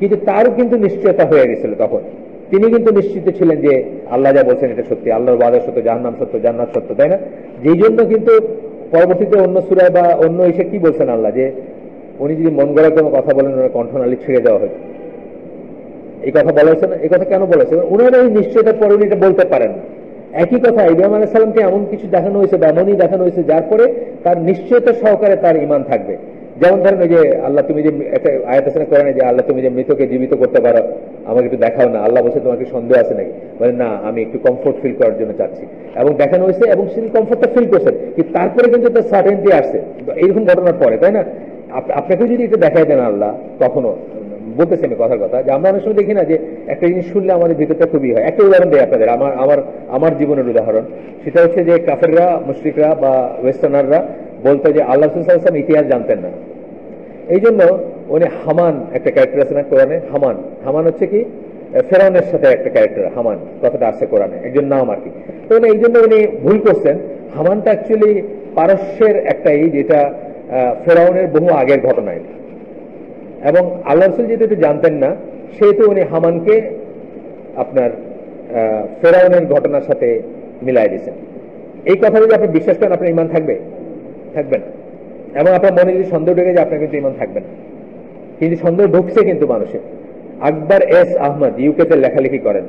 Speaker 1: কিন্তু তারও কিন্তু নিশ্চয়তা হয়ে গেছিল। তখন তিনি কিন্তু নিশ্চিত ছিলেন যে আল্লাহ যা বলছেন এটা সত্যি, আল্লাহর ওয়াদা সত্য, জাহান্নাম সত্য, জান্নাত সত্য, তাই না? যেই জন্য কিন্তু পরবর্তীতে অন্য সূরায় বা অন্য এসে কি বলছেন আল্লাহ, যে উনি যদি মন গড়া কোনো কথা বলেন ওনার কণ্ঠনালী ছেড়ে দেওয়া হয়। এই কথা বলা হয়েছে না? এই কথা কেন বলেছে? ওনারা এই নিশ্চয়তার পরে উনি এটা বলতে পারেন না। একই কথা ইব্রাহিম আলাইহিস সালামকে এমন কিছু দেখানো হয়েছে বা এমনই দেখানো হয়েছে যার পরে তার নিশ্চয়তা সহকারে তার ঈমান থাকবে। যেমন ধরেন ওই যে আল্লাহ তুমি যে একটা আয়াত আছে না কোরআনে, যে আল্লাহ তুমি যে মৃতকে জীবিত করতে পারো, আমাকে একটু দেখাও না। আল্লাহ বলছে তোমাকে সন্দেহ আছে নাকি? বলে না, আমি একটু কমফোর্ট ফিল করার জন্য চাচ্ছি, এবং দেখানো হয়েছে এবং সেই কমফোর্টটা ফিল করছেন, কিন্তু তারপরে কিন্তু তার সার্টেনটি আসছে এইরকম ঘটনার পরে, তাই না? আপনাকে যদি এটা দেখাই দেন আল্লাহ, কখনো বলতেছি আমি কথার কথা, যে আমরা অনেক সময় দেখি না যে একটা জিনিস শুনলে আমাদের ভিতরটা খুবই হয়। একটা উদাহরণ দেয় আপনাদের, আমার জীবনের উদাহরণ। সেটা হচ্ছে যে কাফেররা, মুশরিকরা বা ওয়েস্টার্নাররা বলতো যে আল্লাহ রাসূল সাল্লাল্লাহু আলাইহি ওয়াসাল্লাম ইতিহাস জানতেন না। এই জন্য উনি হামান, একটা ক্যারেক্টার আছে না কোরআনে, হামান হচ্ছে কি ফেরাউনের সাথে একটা ক্যারেক্টার, হামান কথাটা আছে কোরআনে, একজন নাম আর কি। তো এই জন্য উনি ভুল করছেন। হামানটা অ্যাকচুয়ালি পারস্যের একটাই, যেটা ফেরাউনের বহু আগের ঘটনা। এবং আল্লাহ রাসূল যেহেতু এটা জানতেন না, সেহেতু উনি হামানকে আপনার ফেরাউনের ঘটনার সাথে মিলাই দিয়েছেন। এই কথা যদি আপনি বিশ্বাস করেন, আপনার ঈমান থাকবে না, এবং আপনার মনে যদি সন্দেহ ঢুকে যায়, আপনার কিন্তু ঈমান থাকবে না। কিন্তু সন্দেহ ঢুকছে কিন্তু মানুষের। আকবর এস আহমদ ইউকেতে লেখালেখি করেন,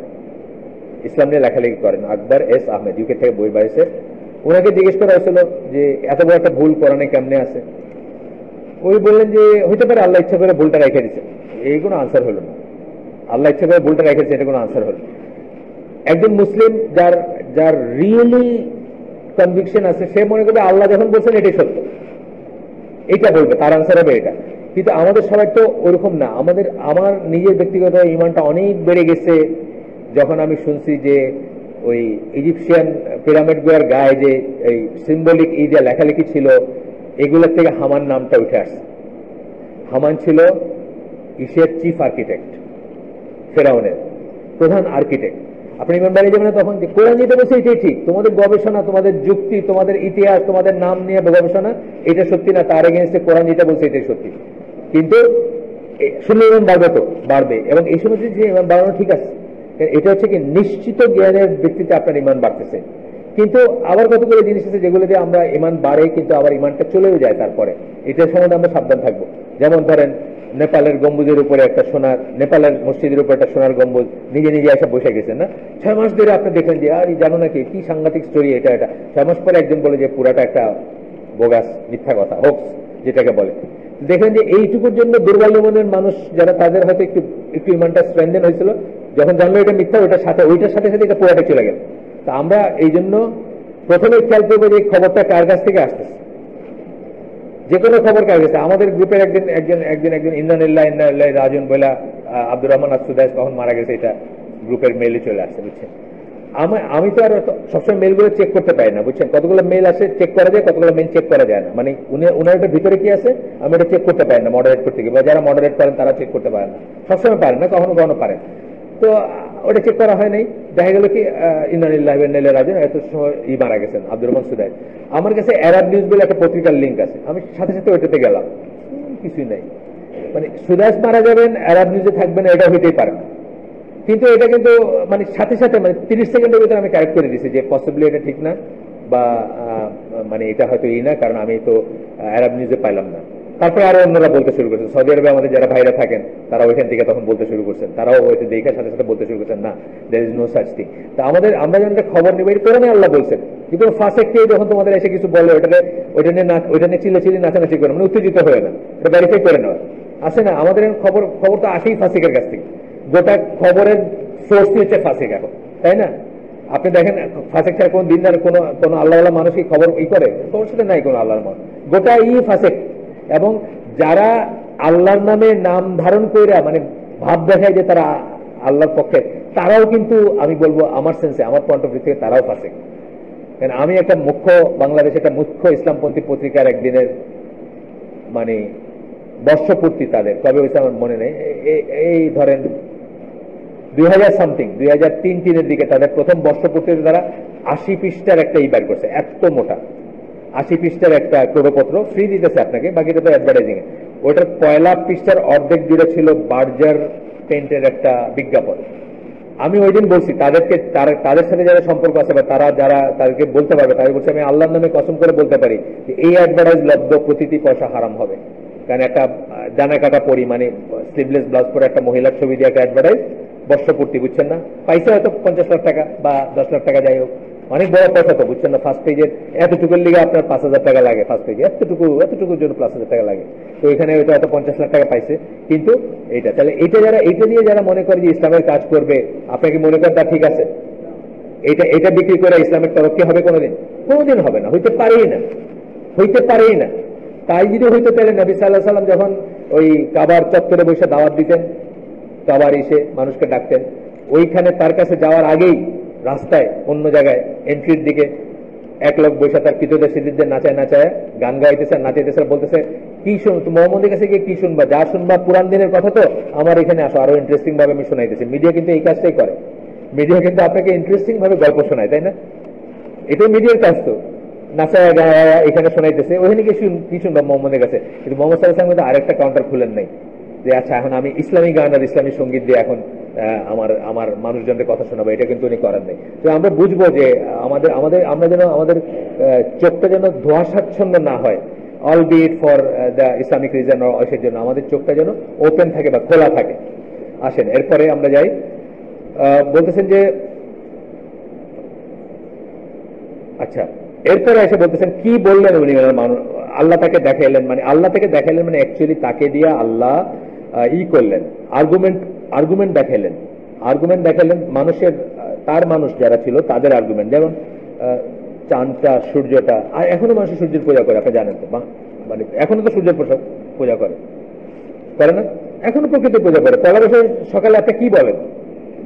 Speaker 1: ইসলাম নিয়ে লেখালেখি করেন। আকবর এস আহমেদ ইউকে থেকে বই বাইছে। ওনাকে জিজ্ঞেস করা হয়েছিল যে এত বড় একটা ভুল কোরআনে কেমনে আছে? ওই বললেন যে হইতে পারে আল্লাহ ইচ্ছা করে ভুলটা রেখে দিচ্ছে। এই কোনো আনসার হলো না। আল্লাহ ইচ্ছা করে ভুলটা রেখেছে, এটা কোনো আনসার হলো। একজন মুসলিম যার রিয়েলি কনভিকশন আছে, সে মনে করবে আল্লাহ যখন বলছেন এটাই সত্য, এইটা বলবে, তার আনসার হবে এটা। কিন্তু আমাদের সবাই তো ওরকম না। আমার নিজের ব্যক্তিগত ইমানটা অনেক বেড়ে গেছে যখন আমি শুনছি যে ওই ইজিপশিয়ান পিরামিড গুলোর গায়ে যে এই সিম্বলিক এই যে লেখালেখি ছিল, এগুলোর থেকে হামান নামটা উঠে আসছে। হামান ছিল ইসের চিফ আর্কিটেক্ট, ফেরাউনের প্রধান আর্কিটেক্ট। আপনি ইমাম বাড়ি যাবেন তখন যে কোরআন যেটা বলছে এটাই ঠিক, তোমাদের গবেষণা, তোমাদের যুক্তি, তোমাদের ইতিহাস, তোমাদের নাম নিয়ে গবেষণা এটা সত্যি না, তার এগেনস্টে কোরআন যেটা বলছে এটাই সত্যি। কিন্তু শুনলে ইমান বাড়বে, তো বাড়বে, এবং এই সময় যে ইমান বাড়ানো ঠিক আছে, এটা হচ্ছে কি নিশ্চিত জ্ঞানের ভিত্তিতে আপনার ইমান বাড়তেছে। কিন্তু আবার কতগুলো জিনিস আছে যেগুলো দিয়ে আমরা ইমান বাড়ে কিন্তু আবার ইমানটা চলেও যায় তারপরে, এটার সম্বন্ধে আমরা সাবধান থাকবো। যেমন ধরেন নেপালের গম্বুজের উপরে একটা সোনার, নেপালের মসজিদের উপরে একটা সোনার গম্বুজ নিজে নিজে এসে বসে গেছেন না, 6 মাস ধরে আপনি দেখলেন যে আর জানো নাকি কি সাংঘাতিক স্টোরি এটা। 6 মাস পরে একজন বলে যে পুরাটা একটা বোগাস, মিথ্যা কথা, হোক্স যেটাকে বলে। দেখেন যে এইটুকুর জন্য দুর্বল মনের মানুষ যারা, তাদের হয়তো একটু একটু ইমানটা স্ট্রেনথেন হয়েছিল, যখন জানলো এটা মিথ্যা ওইটার সাথে সাথে এটা পুরাটা চলে গেল। তা আমরা এই জন্য প্রথমে খেয়াল করবো যে খবরটা কার কাছ থেকে আসতেছে, যে কোনো খবর কার কাছে। আমাদের গ্রুপের একজন ইন্নালিল্লাহ রাজন বলা আব্দুর রহমান আসুদাস কখন মারা গেছে এটা গ্রুপের মেইলে চলে আসছে, বুঝছেন। আমি তো আর সবসময় মেইলগুলো চেক করতে পারি না, বুঝছেন। কতগুলো মেইল আসে চেক করা যায়, কতগুলো মেইল চেক করা যায় না, মানে উনার ভিতরে কি আছে আমি এটা চেক করতে পারি না মডারেট করতে গিয়ে, বা যারা মডারেট করেন তারা চেক করতে পারেন না, সবসময় পারেন না, কখনো কখনো পারেন। তো ওটা চেক করা হয় নাই, দেখা গেল কি ইন্নালিল্লাহি ওয়া ইন্না ইলাইহি রাজিউন এত সময় মারা গেছেন আব্দুর রহমান সুদাই। আমার কাছে অ্যারাব নিউজ বলে একটা পত্রিকার লিঙ্ক আছে, আমি সাথে সাথে ওইটাতে গেলাম, কিছুই নাই। মানে সুদাস মারা যাবেন অ্যারাব নিউজে থাকবেন এটা হইতেই পারে না, কিন্তু এটা কিন্তু মানে সাথে সাথে মানে 30 সেকেন্ডের ভিতরে আমি কারেক্ট করে দিছি যে পসিবলি এটা ঠিক না, বা মানে এটা হয়তো না, কারণ আমি তো অ্যারাব নিউজে পাইলাম না। তারপরে আরো অন্যরা বলতে শুরু করছেন, সৌদি আরবে আমাদের যারা ভাইরা থাকেন তারা ওইখান থেকে তখন বলতে শুরু করছেন, তারাও ওইটা দেখে সাথে সাথে বলতে শুরু করছেন না, there is no such thing. তা আমরা যখন একটা খবর নেব, কোরআনে আল্লাহ বলছেন, কিন্তু ফাসেক কে যখন তোমাদের এসে কিছু বলে ওইটা নিয়ে চিল্লাচিল্লি নাচানাচি করে, মানে উত্তেজিত হয়ে না, এটা ভেরিফাই করে নেওয়া আসে না। আমাদের খবর তো আসেই ফাসিকের কাছ থেকে, গোটা খবরের সোর্স হচ্ছে ফাসিক এখন, তাই না? আপনি দেখেন ফাসেক ছাড়া কোন দিন আর কোনো আল্লাহ মানুষ কি খবর করে? খবর সাথে নাই কোনো আল্লাহর মানুষ, গোটা ফাসেক। এবং যারা আল্লাহর নামে নাম ধারণ করে মানে ভাব দেখায় যে তারা আল্লাহর পক্ষে, তারাও কিন্তু আমি বলবো আমার সেন্সে, আমার পয়েন্ট অফ ভিউ থেকে তারাও ফাসেক। আমি একটা বাংলাদেশে একটা মুখ্য ইসলামপন্থী পত্রিকার একদিনের মানে বর্ষপূর্তি, তাদের কবে হয়েছে আমার মনে নেই, এই ধরেন 2003-এর দিকে তাদের প্রথম বর্ষপূর্তিতে তারা 80 পৃষ্ঠার একটা বের করছে, এত মোটা 80 পৃষ্ঠার একটা ক্রোড়পত্র ফ্রি দিতেছে আপনাকে, বাকিটা তো অ্যাডভার্টাইজিং এ। ওটার পয়লা পৃষ্ঠার অর্ধেক জুড়ে ছিল বার্জার পেন্টের একটা বিজ্ঞাপন। আমি ওই দিন বলছি তাদের সাথে যারা সম্পর্ক আছে বা যারা তাদেরকে বলতে পারবে, তাদের বলছি আমি আল্লাহর নামে কসম করে বলতে পারি যে এই অ্যাডভার্টাইজ লব্ধ প্রতিটি পয়সা হারাম হবে। কারণ একটা জানা কাটা পরি মানে স্লিভলেস ব্লাউজ পরে একটা মহিলার ছবি দিয়ে একটা অ্যাডভার্টাইজ বর্ষপূর্তি, বুঝছেন না, পাইছে হয়তো 50 লাখ টাকা বা 10 লাখ টাকা, যাই হোক অনেক বড় পয়সা তো, বুঝছেন না। ফার্স্ট পেজের এতটুকুর লিগে আপনার 5,000 টাকা লাগে, ফার্স্ট পেজে এতটুকুর জন্য 5,000 টাকা লাগে, তো এখানে হয়তো 50 লাখ টাকা পাইছে। কিন্তু তাহলে এটা দিয়ে যারা মনে করে যে ইসলামের কাজ করবে, আপনাকে মনে করেন তা ঠিক আছে, এটা বিক্রি করে ইসলামের তরক্কি হবে কোনোদিন হবে না, হইতে পারেই না। তাই যদি হইতো তাহলে নবী সাল্লাল্লাহু আলাইহি সাল্লাম যখন ওই কাবার চত্বরে বসে দাওয়াত দিতেন, কাবার এসে মানুষকে ডাকতেন, ওইখানে তার কাছে যাওয়ার আগেই রাস্তায় অন্য জায়গায় এন্ট্রির দিকে এক লোক বসে তার কৃতদের সিদ্ধিদের নাচায় গান গাইতেছে, নাচাইতেছে, বলতেছে কি শুন মোহাম্মদের কাছে গিয়ে কি শুনবা, যা শুনবা পুরান দিনের কথা, তো আমার এখানে আসো, আরো ইন্টারেস্টিং ভাবে আমি শোনাইতেছি। মিডিয়া কিন্তু এই কাজটাই করে, মিডিয়া কিন্তু আপনাকে ইন্টারেস্টিং ভাবে গল্প শোনায়, তাই না? এটাই মিডিয়ার কাজ, তো নাচায় গায়া এখানে শোনাইতেছে, ওখানে কি শুনবা মোহাম্মদের কাছে। কিন্তু মোহাম্মদ সাল্লাল্লাহু আলাইহি ওয়াসাল্লাম আরেকটা কাউন্টার খুলেন নাই যে আচ্ছা এখন আমি ইসলামী গান আর ইসলামী সঙ্গীত দিয়ে এখন আমার মানুষজনদের কথা শোনাবো, এটা কিন্তু উনি করার নেই। তো আমরা বুঝবো যে আমরা যেন আমাদের চোখটা যেন ধোঁয়াশাচ্ছন্ন না হয়, albeit for the Islamic reason, সের জন্য আমাদের চোখটা যেন ওপেন থাকে বা খোলা থাকে। আসেন এরপরে আমরা যাই, বলতেছেন যে আচ্ছা এরপরে এসে বলতেছেন কি বললেন উনি, আল্লাহ তাকে দেখাইলেন, মানে অ্যাকচুয়ালি তাকে দিয়ে আল্লাহ করলেন, আর্গুমেন্ট দেখাইলেন মানুষের, তার মানুষ যারা ছিল তাদের আর্গুমেন্ট, যেমন চাঁদটা, সূর্যটা, আর এখনো মানুষ সূর্যের পূজা করে, আপনি জানেন তো, মানে এখনো তো সূর্যের পূজা করে, করে না? এখনো প্রকৃতি পূজা করে। পয়লা বৈশাখ সকালে আপনি কি বলেন?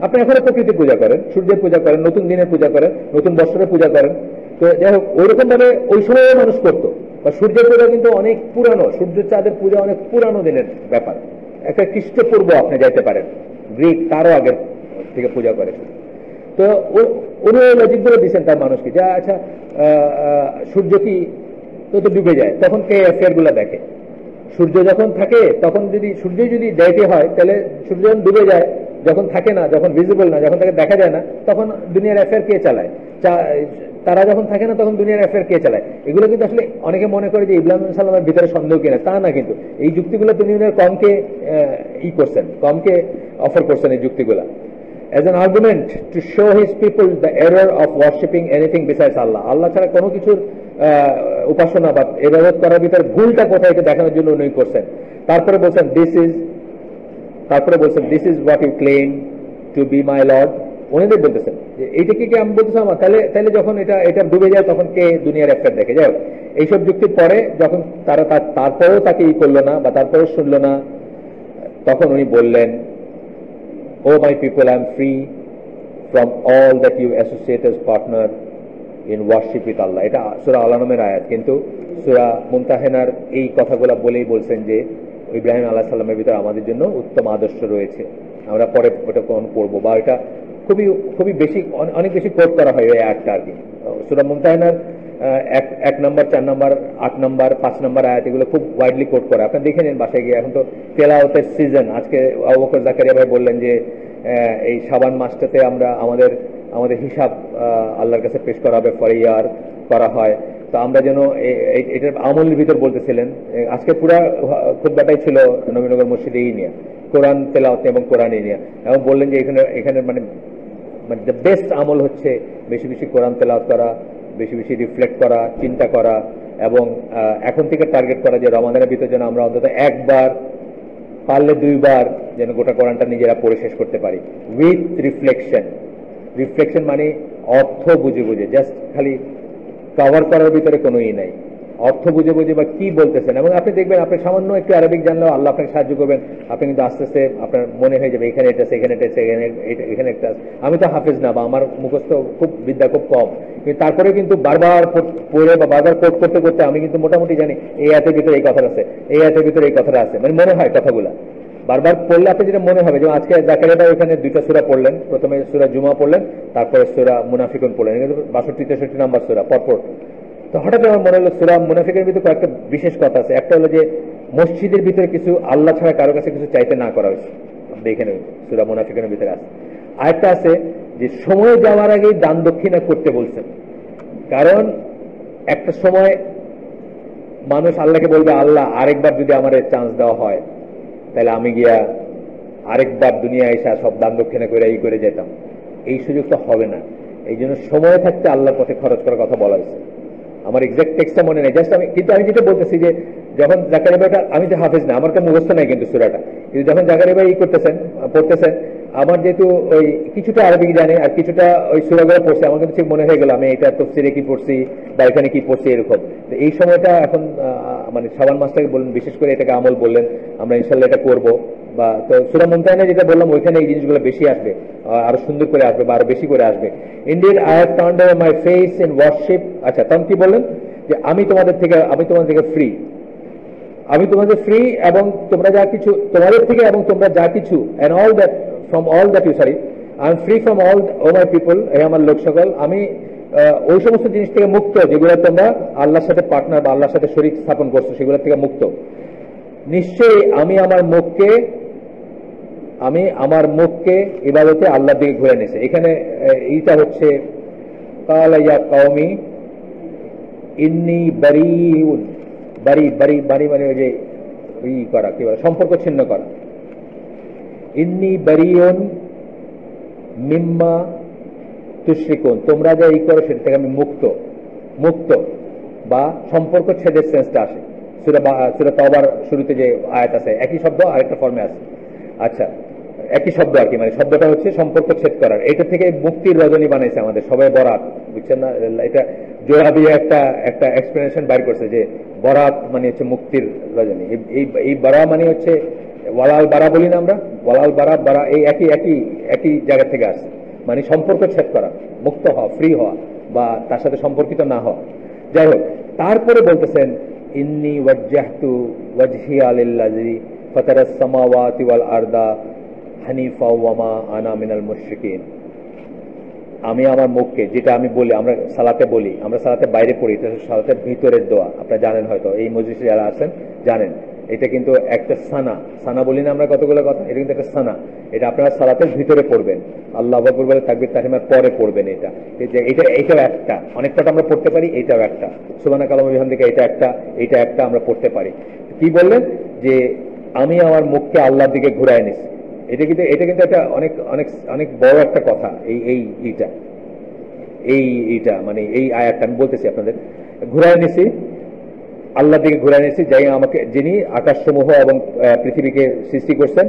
Speaker 1: আপনি এখনো প্রকৃতি পূজা করেন, সূর্যের পূজা করেন, নতুন দিনের পূজা করেন, নতুন বৎসরের পূজা করেন। তো যাই হোক, ওইরকম ভাবে ওই সময় মানুষ করতো। বা সূর্যের পূজা কিন্তু অনেক পুরানো, সূর্য চাঁদের পূজা অনেক পুরানো দিনের ব্যাপার। একটা খ্রিস্টপূর্ব আপনি যাইতে পারেন, গ্রিক তারও আগের থেকে পূজা করে। তো উনি লজিক বলে দিচ্ছেন তার মানুষকে, যা আচ্ছা সূর্য কি তো ডুবে যায়, তখন কে অ্যাফেয়ার গুলা দেখে? সূর্য যখন থাকে তখন যদি সূর্য যদি দেখে হয়, তাহলে সূর্য যখন ডুবে যায়, যখন থাকে না, যখন ভিজিবল না, যখন তাকে দেখা যায় না, তখন দুনিয়ার অ্যাফেয়ার কে চালায়? তারা যখন থাকে না তখন দুনিয়ার অ্যাফেয়ার কে চালায়? এগুলো কিন্তু আসলে অনেকে মনে করে যে ইব্রাহিম সাল্লামের ভিতরে সন্দেহ কিনা, তা না। কিন্তু এই যুক্তিগুলো তিনি কমকে করছেন, কমকে অফার করছেন এই যুক্তিগুলা as an argument to show his people the error of worshipping anything besides Allah. আল্লাহ ছাড়া কোনো কিছুর উপাসনা বা ইবাদত করার ভিতরে ভুলটা কোথায় এটা দেখানোর জন্য উনি করছেন। তারপরে বলছেন this is what you claim to be my lord. উনিদের বলতেছেন যে এইটাকে কি আমি বলতেছি আমার, তাহলে যখন এটা ডুবে যায় তখন কে দুনিয়ার একটা দেখে? যাই হোক, এইসব যুক্তির পরে যখন তারা তারপরেও তাকে করলো না বা তারপরেও শুনলো না, তখন উনি বললেন, Oh my people, I am free from all that you associate as partner in worship with Allah. এটা সূরা আল-আনামের আয়াত, কিন্তু সূরা মুমতাহিনার এই কথাগুলো বলেই বলছেন যে ইব্রাহিম আলাইহিস সালামের ভিতরে আমাদের জন্য উত্তম আদর্শ রয়েছে। আমরা পরে ওটা কোন পড়বো, বা এটা খুবই বেশি, অনেক বেশি কোট করা হয় এই আয়াতটা আর কি। সূরা মুমতাহিনার 1 নম্বর, 4 নম্বর, 8 নম্বর, 5 নম্বর আয়াত, এগুলো খুব ওয়াইডলি কোট করে। আপনি দেখে নিন বাসায় গিয়ে। এখন তো তেলাওয়াতের সিজন। আজকে আবু বকর জাকারিয়া ভাই বললেন যে এই শাবান মাসটাতে আমাদের হিসাব আল্লাহর কাছে পেশ করা হবে, ফর ইয়ার করা হয়। তো আমরা যেন এটার আমলের ভিতর বলতেছিলেন। আজকে পুরা খুতবাটাই ছিল নবীনগর মসজিদে এই নিয়ে, কোরআন তেলাওয়াত এবং কোরআন এই নিয়ে, এবং বললেন যে এখানে মানে দ্য বেস্ট আমল হচ্ছে বেশি বেশি কোরআন তেলাওয়াত করা, বেশি বেশি রিফ্লেক্ট করা, চিন্তা করা, এবং এখন থেকে টার্গেট করা যে রমাদানের ভিতরে যেন আমরা অন্তত একবার, পারলে 2 বার যেন গোটা কোরআনটা নিজেরা পড়ে শেষ করতে পারি, উইথ রিফ্লেকশন মানে অর্থ বুঝে বুঝে, জাস্ট খালি কভার করার ভিতরে কোনো নাই, অর্থ বুঝে বুঝে বা কি বলতেছেন। এবং আপনি দেখবেন, আপনি সামান্য একটু আরবিক জানলেও আল্লাহ আপনাকে সাহায্য করবেন। আপনি কিন্তু আস্তে আস্তে আপনার মনে হয়ে যাবে এখানে এটা আছে, এখানে এটা আছে, এখানে একটা আছে। আমি তো হাফেজ না, বা আমার মুখস্থ বিদ্যা খুব কম, কিন্তু তারপরে কিন্তু বারবার পড়ে বা বারবার কোট করতে করতে আমি কিন্তু মোটামুটি জানি এই আয়াতের ভিতরে এই কথাটা আছে, এই আয়াতের ভিতরে এই কথাটা আছে, মানে মনে হয় কথাগুলা বারবার পড়লে আপনি যেটা মনে হবে। যেমন আজকে জাকারিয়া ভাই ওখানে 2টা সূরা পড়লেন, প্রথমে সূরা জুমা পড়লেন, তারপরে সূরা মুনাফিকুন পড়লেন, কিন্তু 62-63 নম্বর সূরা পরপর। তো হঠাৎ আমার মনে হলো সূরা মুনাফিকের ভিতরে কয়েকটা বিশেষ কথা আছে। একটা হলো যে মসজিদের ভিতরে কিছু আল্লাহ ছাড়া কারো কাছে কিছু চাইতে না করা হয়েছে, দেখে নেবেন সূরা মুনাফিকের ভিতরে আছে। আরেকটা আছে যে সময় যাওয়ার আগেই দান দক্ষিণা করতে বলছেন, কারণ একটা সময় মানুষ আল্লাহকে বলবে, আল্লাহ আরেকবার যদি আমার চান্স দেওয়া হয় তাহলে আমি গিয়া আরেকবার দুনিয়া এসে সব দান দক্ষিণা করে এই করে যেতাম। এই সুযোগটা হবে না, এই জন্য সময় থাকতে আল্লাহর পথে খরচ করার কথা বলা হয়েছে। আমার এক্সাক্ট টেক্সটটা মনে নেই, জাস্ট আমি যেটা বলতেছি যে যখন জাকারিয়া ভাইটা, আমি তো হাফেজ না, আমার তো মুখস্থ নাই কিন্তু সূরাটা, কিন্তু যখন জাকারিয়া ভাই পড়তেছেন, আমার যেহেতু ওই কিছুটা আরবিক জানে আর কিছুটা ওই সূরাগুলো পড়ছে, আমার কিন্তু ঠিক মনে হয়ে গেল আমি এটা তাফসীরে কি পড়ছি বা এখানে কি পড়ছি এরকম। তো এই সময়টা এখন মানে শাবান মাসটাকে বললেন, বিশেষ করে এটাকে আমল বললেন, আমরা ইনশাআল্লাহ এটা করবো। বা তো সূরা মুমতাহিনা যেটা বললাম, ওইখানে এই জিনিসগুলো বেশি আসবে, আরো সুন্দর করে আসবে বা আরো বেশি করে আসবে। Indeed I have turned away my face in worship. আচ্ছা, তখন কি বললেন যে আমি তোমাদের থেকে ফ্রি, আমি তোমাদের ফ্রি, এবং তোমরা যা কিছু তোমাদের থেকে, এবং তোমরা যা কিছু and all that from all that you, sorry, I am free from all, O my people, হে আমার লোক সকল, আমি ওই সমস্ত জিনিস থেকে মুক্ত যেগুলো তোমরা আল্লাহর সাথে পার্টনার বা আল্লাহর সাথে শরীক স্থাপন করছো, সেগুলো থেকে মুক্ত। নিশ্চয়ই আমি আমার মুখকে ইবাদতে আল্লাহর দিকে ঘুরে নিয়েছে। এখানে এইটা হচ্ছে কালা ইয়া কওমি ইন্নী বারিউন, বারি মানে ওই যে করা, কি বলে, সম্পর্ক ছিন্ন করা। ইন্নী বারিউন মিম্মা তুশরিকুন, তোমরা যা করো সেটা থেকে আমি মুক্ত বা সম্পর্ক ছেদের সেন্সটা আসে। সূরা তাওবার শুরুতে যে আয়াত আছে, একই শব্দ আরেকটা ফর্মে আছে। আচ্ছা, একই শব্দ আর কি, মানে শব্দটা হচ্ছে সম্পর্ক ছেদ করার। এটা থেকে মুক্তির রজনী বানাইছে আমাদের সবাই বরাত, বুঝছেন না? এটা জোড়া দিয়ে একটা এক্সপ্লেনেশন বাইর করছে যে বরাত মানে হচ্ছে মুক্তির রজনী। এই বরা মানে হচ্ছে ওয়ালাল বারা বলি না আমরা, ওয়ালাল বারা বারা এই একই একই একই জায়গা থেকে আসছে, মানে সম্পর্ক ছেদ করা, মুক্ত হওয়া, ফ্রি হওয়া, বা তার সাথে সম্পর্কিত না হওয়া। যাই হোক, তারপরে বলতেছেন ইন্নী ওয়াজ্জাহতু ওয়াজহিয়া লিল্লাযী ফাতারাস সামাওয়াতি ওয়াল আরদা হানিফা ওয়া মা আনা মিনাল মুশরিকিন। আমি আমার মুখকে, যেটা আমি বলি, আমরা সালাতে বলি, আমরা সালাতে বাইরে পড়ি, এটা সালাতের ভিতরের দোয়া, আপনারা জানেন হয়তো, এই মজলিসে যারা আছেন জানেন, এটা কিন্তু একটা সানা, সানা বলি না আমরা কতগুলো কথা, এটা কিন্তু একটা সানা, এটা আপনারা সালাতের ভিতরে পড়বেন, আল্লাহু আকবার বলে তাকবীর তাহরিমার পরে পড়বেন। এটাও একটা, অনেক কটা আমরা পড়তে পারি, এটাও একটা, সুবহানাকা আল্লাহুম্মা বিহামদিকা, এটা একটা আমরা পড়তে পারি। কি বললেন যে আমি আমার মুখকে আল্লাহর দিকে ঘুরায় নিছি, এটা কিন্তু একটা অনেক অনেক অনেক বড় একটা কথা। এইটা মানে এই আয়াতটা আমি বলতেছি আপনাদের, ঘুরায় নিছি, আল্লাহর দিকে ঘুরায় নিছি, যাই আমাকে, যিনি আকাশসমূহ এবং পৃথিবীকে সৃষ্টি করছেন,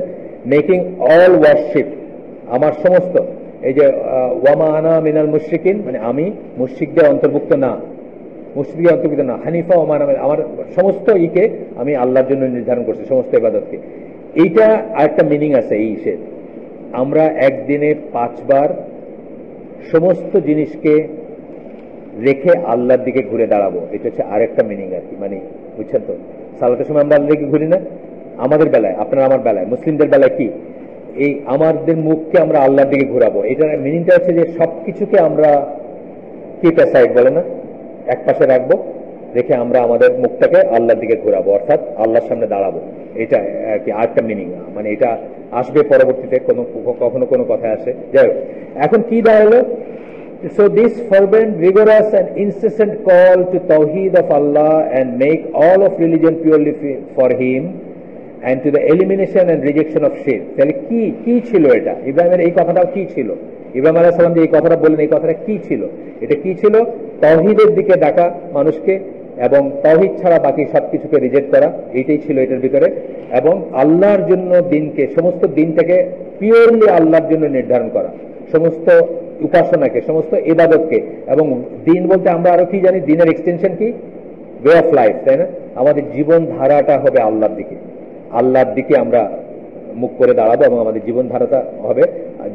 Speaker 1: মেকিং অল ওয়ারশিপ, আমার সমস্ত, এই যে ওয়ামা আনা মিনাল মুশরিকিন, মানে আমি মুশরিকদের অন্তর্ভুক্ত না, হানিফা ওয়া মা আনা, আমার সমস্ত ইকে আমি আল্লাহর জন্য নির্ধারণ করছি, সমস্ত ইবাদতকে। এইটা আরেকটা মিনিং আছে এই ইসের, আমরা একদিনে 5 বার সমস্ত জিনিসকে রেখে আল্লাহর দিকে ঘুরে দাঁড়াবো, এটা হচ্ছে আরেকটা মিনিং আর কি, মানে বুঝছেন তো, সালাতের সময় আমরা আল্লাহর দিকে ঘুরি না, আমাদের বেলায়, আপনার আমার বেলায়, মুসলিমদের বেলায় কি, এই আমাদের মুখকে আমরা আল্লাহর দিকে ঘুরাবো, এটার মিনিংটা হচ্ছে যে সবকিছুকে আমরা কিপ অ্যাসাইড বলে না, এক পাশে রাখবো, রেখে আমরা আমাদের মুখটাকে আল্লাহর দিকে ঘোরাবো, অর্থাৎ আল্লাহর সামনে দাঁড়াবো। এটা আর কি আরেকটা মিনিং, মানে এটা আসবে পরবর্তীতে কখনো কোনো কথায় আসে। যাই হোক, এখন কি দাঁড়ালো, so this fervent, rigorous and incessant call to tawheed of Allah and make all of religion purely for him and to the elimination and rejection of shirk, তাহলে কি ছিল এটা, ইব্রাহিমের এই কথাটাও কি ছিল, ইব্রাহিম আলাইহিস সালাম যে এই কথাটা বললেন, এই কথাটা কি ছিল, এটা কি ছিল, তাওহীদের দিকে ডাকা মানুষকে, এবং তাওহীদ ছাড়া বাকি সবকিছুকে রিজেক্ট করা, এইটাই ছিল এটার ভিতরে, এবং আল্লাহর জন্য দিনকে, সমস্ত দিনটাকে পিওরলি আল্লাহর জন্য নির্ধারণ করা, সমস্ত উপাসনাকে, সমস্ত ইবাদতকে, এবং দিন বলতে আমরা আরো কি জানি, দিনের এক্সটেনশন কি, ওয়ে অফ লাইফ, তাই না, আমাদের জীবন ধারাটা হবে আল্লাহর দিকে আমরা মুখ করে দাঁড়াবো, এবং আমাদের জীবন ধারাটা হবে,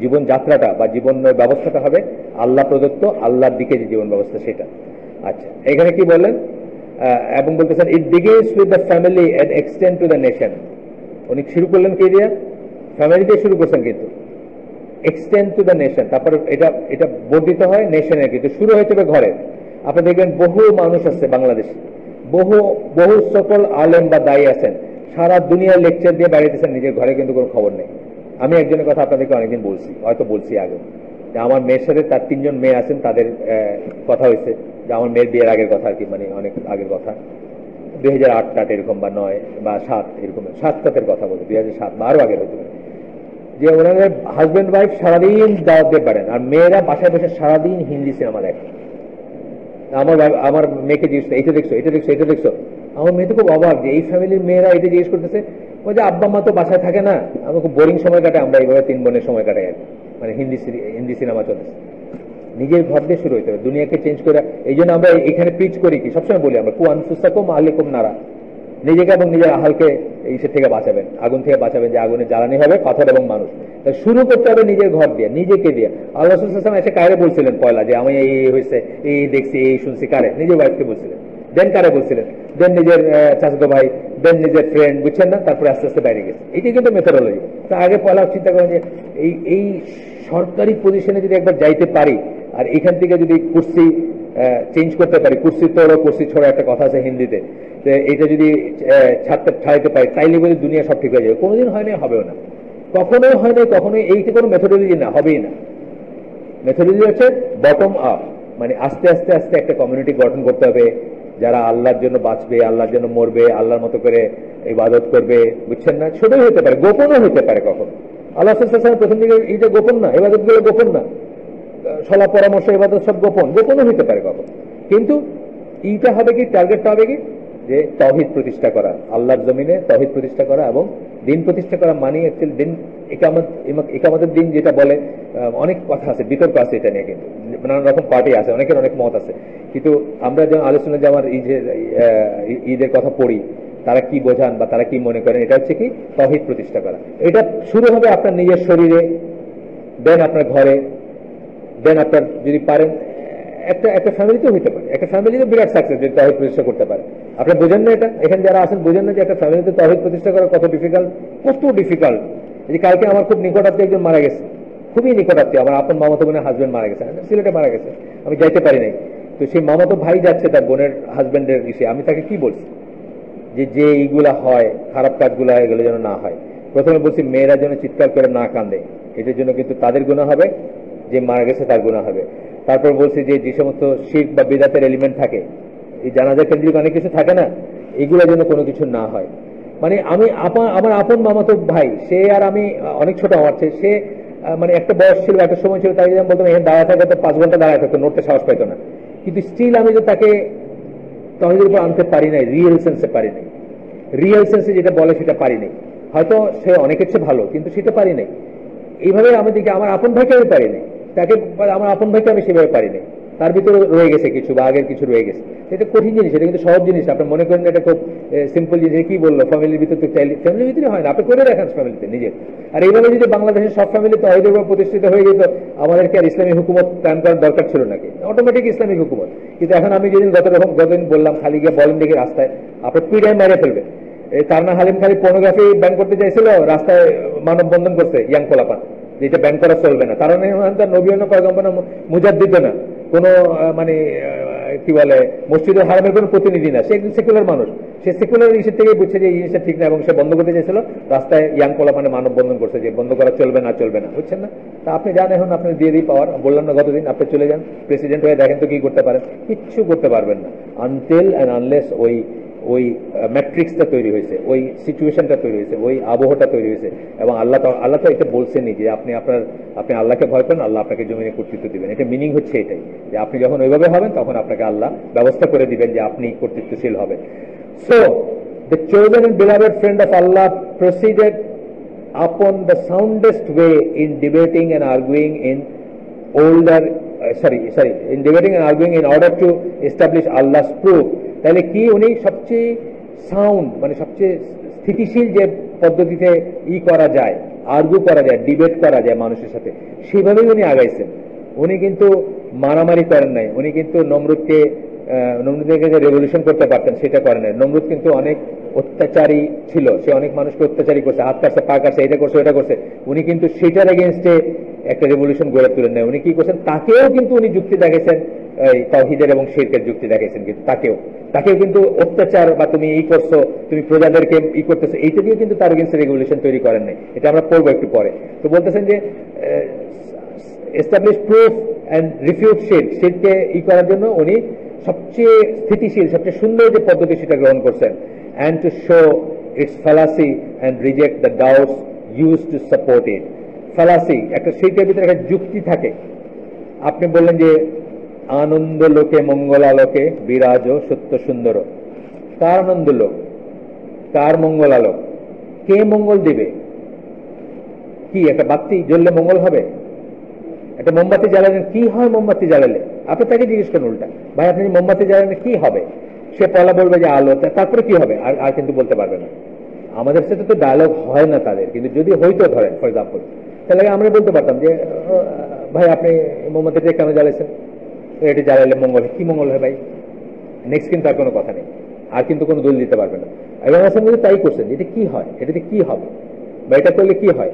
Speaker 1: জীবন যাত্রাটা বা জীবন ব্যবস্থাটা হবে আল্লাহ প্রদত্ত, আল্লাহর দিকে যে জীবন ব্যবস্থা সেটা। আচ্ছা, এখানে কি বললেন, এবং বলতেছেন it begins with the family and extend to the nation. উনি শুরু করলেন কি দিয়ে, ফ্যামিলি দিয়ে শুরু করছেন, কিন্তু এক্সটেন্ড টু দ্য নেশন, তারপর এটা বর্ধিত হয় নেশনের, কিন্তু শুরু হয়ে যাবে ঘরে। আপনি দেখবেন বহু মানুষ আছে বাংলাদেশে, বহু সকল আলেম বা দায়ী আছেন, সারা দুনিয়ার লেকচার দিয়ে বেড়াইতেছেন, নিজের ঘরে কিন্তু কোনো খবর নেই। আমি একজনের কথা আপনাদেরকে অনেকদিন বলছি, হয়তো বলছি আগে, যে আমার মেয়ের সাথে তার 3 জন মেয়ে আছেন, তাদের কথা হয়েছে, যে আমার মেয়ের বিয়ের আগের কথা আর কি, মানে অনেক আগের কথা, 2008 এরকম বা 9 বা 7 এরকম, 7 কথা বলতে, 2007 বা আরো আগের হতে পারে, যে ওনাদের হাজবেন্ড ওয়াইফ সারাদিন দাওয়াত দিয়ে পারেন, আর মেয়েরা বাসায় বসে সারাদিন হিন্দি সিনেমা দেখে। আমার মেয়েকে জিজ্ঞেস, এটা দেখছো, আমার মেয়ে তো খুব অবাক যে এই ফ্যামিলির মেয়েরা এটা জিজ্ঞেস করতেছে, ওই যে আব্বা মা তো বাসায় থাকে না, আমার খুব বোরিং সময় কাটে, আমরা এইভাবে 3 বোনের সময় কাটাই আর, মানে হিন্দি সিনেমা চলতেছে। নিজের ঘর দিয়ে শুরু হইতে হবে, দুনিয়াকে চেঞ্জ করে। এই জন্য আমরা এখানে প্রিচ করি কি, সবসময় বলি আমরা, কু আনফুসাকুম আহলিকুম নারা, নিজেকে এবং নিজের আহালকে এইসব থেকে বাঁচাবেন, আগুন থেকে বাঁচাবেন, যে আগুনে জ্বালানি হবে পাথর এবং মানুষ। শুরু করতে হবে নিজের ঘর দিয়ে, নিজেকে দিয়ে। আল্লাহ রাসূল সাল্লাল্লাহু আলাইহি ওয়াসাল্লাম এসে কারে বলছিলেন পয়লা, যে আমি এই হয়েছে, এই দেখছি, এই শুনছি, কারে? নিজের ওয়াইফকে বলছিলেন, দেন কারে বলছিলেন, দেন নিজের চাচাতো ভাই, দেন নিজের ফ্রেন্ড, বুঝছেন না, তারপরে আস্তে আস্তে বাইরে গেছে। এটাই কিন্তু মেথোডোলজি। তা আগে পয়লা চিন্তা করেন যে এই সরকারি পজিশনে যদি একবার যাইতে পারি, আর এখান থেকে যদি কুর্সি চেঞ্জ করতে পারি, কুর্সি তোড়ো কুর্সি ছোড়ো একটা কথা আছে হিন্দিতে, এটা যদি ছাড়তে পারি, তাইলে বলে দুনিয়া সব ঠিক হয়ে যাবে। কোনোদিন হয় না, হবেও না, কখনোই হয় না, কখনোই। এইটা কোনো মেথোডোলজি না, হবেই না। মেথোডোলজি হচ্ছে বটম আপ, মানে আস্তে আস্তে আস্তে একটা কমিউনিটি গঠন করতে হবে, যারা আল্লাহর জন্য বাঁচবে, আল্লাহর জন্য মরবে, আল্লাহর মতো করে ইবাদত করবে, বুঝছেন না। ছোটই হতে পারে, গোপনও হতে পারে কখন। আল্লাহ সাল্লাল্লাহু আলাইহি ওয়াসাল্লাম প্রথম দিকে এটা গোপন না, ইবাদত গুলো গোপন না, সলা পরামর্শ ইবাদত সব গোপনও হতে পারে কখন। কিন্তু এইটা হবে কি, টার্গেটটা হবে কি, যে তাওহীদ প্রতিষ্ঠা করা, আল্লাহর জমিনে তাওহীদ প্রতিষ্ঠা করা এবং দিন প্রতিষ্ঠা করা। মানে অ্যাকচুয়ালি দিন, ইকামতের দিন যেটা বলে, অনেক কথা আছে, বিতর্ক আছে এটা নিয়ে, কিন্তু নানান রকম পার্টি আছে, অনেকের অনেক মত আছে। কিন্তু আমরা যেমন আলোচনা, যে আমার ঈদের কথা পড়ি, তারা কি বোঝান বা তারা কি মনে করেন, এটা হচ্ছে কি তাওহীদ প্রতিষ্ঠা করা। এটা শুরু হবে আপনার নিজের শরীরে, দেন আপনার ঘরে, দেন আপনার যদি পারেন একটা একটা ফ্যামিলিতেও হইতে পারে। একটা ফ্যামিলিতে বিরাট সাকসেস যদি তাওহীদ প্রতিষ্ঠা করতে পারে। আপনি বোঝেন না এটা? এখানে যারা আছেন বোঝেন না যে একটা ফ্যামিলিতে তাওহীদ প্রতিষ্ঠা করা কত ডিফিকাল্ট, কত ডিফিকাল্ট। যে কালকে আমার খুব নিকটাত্মীয় একজন মারা গেছে, খুবই নিকটাত্মীয়, আমার আপন মামাতো বোনের হাজবেন্ড মারা গেছে, সিলেটে মারা গেছে, আমি যাইতে পারি নাই। তো সেই মামাতো ভাই যাচ্ছে তার বোনের হাজবেন্ডের ইসে, আমি তাকে কি বলছি যে যে এইগুলা হয়, খারাপ কাজগুলা এগুলো যেন না হয়। প্রথমে বলছি মেয়েরা যেন চিৎকার করে না কান্দে, এটার জন্য কিন্তু তাদের গুনাহ হবে, যে মারা গেছে তার গুনাহ হবে। তারপর বলছি যে যে সমস্ত শিরক বা বিদআতের এলিমেন্ট থাকে, এই জানাজা কেন্দ্রিক অনেক কিছু থাকে না, এগুলো যেন কোনো কিছু না হয়। মানে আমি আমার আপন মামাতো ভাই, সে আর আমি অনেক ছোট আমার চেয়ে, সে মানে একটা বয়স ছিল, একটা সময় ছিল, তাই যেমন বলতাম এখানে দাঁড়ায় থাকতো 5 ঘন্টা দাঁড়ায় থাকতো, নড়তে সাহস পাইতো না। কিন্তু স্টিল আমি যে তাকে তাওহীদের উপর আনতে পারি নাই, রিয়েল সেন্সে পারি নাই। রিয়েল সেন্সে যেটা বলে সেটা পারি নাই। হয়তো সে অনেকের চেয়ে ভালো, কিন্তু সেটা পারি নাই। এইভাবে আমি দেখি আমার আপন ভাইকে আমি পারি নাই, তাকে আমার আপন ভাইকে আমি সেভাবে পারি নাই। তার ভিতরে রয়ে গেছে কিছু, বা আগের কিছু রয়ে গেছে। এটা কঠিন জিনিস, এটা কিন্তু সহজ জিনিস। আপনি মনে করেন এটা খুব সিম্পল জিনিস, কি বললো ফ্যামিলির ভিতরে, তো ফ্যামিলির ভিতরে হয় না, আপনি করে রাখেন ফ্যামিলিতে নিজে। আর এইভাবে যদি বাংলাদেশের সব ফ্যামিলি তাওহীদের উপর প্রতিষ্ঠিত হয়ে যেত, আমাদেরকে আর ইসলামী হুকুমত কায়েম করার দরকার ছিল নাকি? অটোমেটিক ইসলামিক হুকুমত। কিন্তু এখন আমি যেদিন গতদিন বললাম, খালি গিয়ে বলেন দেখি রাস্তায়, আপনার পিড়ায় মেরে ফেলবে। তারনা হালিম খালি পর্নোগ্রাফি ব্যান করতে চাইছিল, রাস্তায় মানববন্ধন করছে ইয়াং পোলাপান, যেটা ব্যান করা চলবে না। কারণ নবী না, পয়গম্বর না, মুজাদ্দিদ না, কোনো মানে কি বলে মসজিদের হারামের কোনো প্রতিনিধি না, সে একজন সেকুলার মানুষ। সে সেকুলার ইস্যু থেকে বুঝছে যে এই জিনিসটা ঠিক না, এবং সে বন্ধ করতে চাইছিল। রাস্তায় ইয়াং পোলাপানে মানববন্ধন করছে যে বন্ধ করা চলবে না, চলবে না, বুঝছেন না? তা আপনি যান, এখন আপনি দিয়ে দিই পাওয়ার, বললাম না গতদিন, আপনি চলে যান প্রেসিডেন্ট হয়ে, দেখেন তো কি করতে পারেন। কিচ্ছু করতে পারবেন না আনটিল অ্যান্ড আনলেস ওই ম্যাট্রিক্সটা তৈরি হয়েছে, ওই সিচুয়েশনটা তৈরি হয়েছে, ওই আবহটা তৈরি হয়েছে। এবং আল্লাহ তো এটা বলছেনই যে আপনি আল্লাহকে ভয় করেন, আল্লাহ আপনাকে জমিনে কর্তৃত্ব দিবেন। এটা মিনিং হচ্ছে এটাই, যে আপনি যখন ওইভাবে হবেন তখন আপনাকে আল্লাহ ব্যবস্থা করে দিবেন যে আপনি কর্তৃত্বশীল হবেন। So the chosen and beloved friend of Allah proceeded upon the soundest way in debating and arguing in order to establish Allah's proof. তাহলে কি উনি সবচেয়ে সাউন্ড, মানে সবচেয়ে স্থিতিশীল যে পদ্ধতিতে করা যায়, আর্গু করা যায়, ডিবেট করা যায় মানুষের সাথে, সেভাবেই উনি আগাইছেন। উনি কিন্তু মারামারি করেন নাই, উনি কিন্তু নমরুদকে যে রেভলিউশন করতে পারতেন সেটা করেন নাই। নমরুদ কিন্তু অনেক অত্যাচারী ছিল, সে অনেক মানুষকে অত্যাচারী করছে, হাত কাটছে, পা কাটছে, এটা করছে, ওটা করছে। উনি কিন্তু সেটার এগেনস্টে একটা রেভলিউশন গড়ে তুলেন নাই। উনি কি করছেন, তাকেও কিন্তু উনি যুক্তি দেখাইছেন, তাওহীদের এবং শিরকের যুক্তি দেখাইছেন। কিন্তু তাকেও কিন্তু অত্যাচার বা তুমি এই করছো, তুমি প্রজাদেরকে করতেছো, এইটা দিয়ে কিন্তু তার এগেনস্টে রেগুলেশন তৈরি করেন নাই। এটা আমরা পড়বো একটু পরে। তো বলতেছেন যে এস্টাবলিশ প্রুফ অ্যান্ড রিফিউট শিরকে করার জন্য উনি সবচেয়ে স্থিতিশীল, সবচেয়ে সুন্দর যে পদ্ধতি সেটা গ্রহণ করছেন। And to show it's fallacy and reject the doubts use to support it. Fallacy, একটা শিরকের ভিতরে একটা যুক্তি থাকে। আপনি বললেন যে আনন্দ লোকে মঙ্গলালোকে বিরাজ সত্য সুন্দর। কার আনন্দ লোক, কার মঙ্গলালোক, কে মঙ্গল দিবে? কি একটা বাতি জ্বললে মঙ্গল হবে? একটা মোমবাতি জ্বালালেন, কি হয় মোমবাতি জ্বালালে? আপনি তাকে জিজ্ঞেস করেন উল্টা, ভাই আপনি মোমবাতি জ্বালালে কি হবে? সে পলা বলবে যে আলো, তারপরে কি হবে? আর কিন্তু বলতে পারবে না। আমাদের সাথে তো ডায়লগ হয় না তাদের, কিন্তু যদি হইতো, ধরেন ফর এক্সাম্পল, তাহলে আমরা বলতে পারতাম যে ভাই আপনি মোমবাতিটা কেন জ্বালাইছেন? এটি জ্বালালে মঙ্গল, কি মঙ্গল হয় ভাই? নেক্সট কিন্তু আর কোনো কথা নেই, আর কিন্তু কোনো দোল দিতে পারবে না। এবং আসলে কিন্তু তাই করছেন, এটা কি হয়, এটাতে কি হবে, বা এটা করলে কি হয়।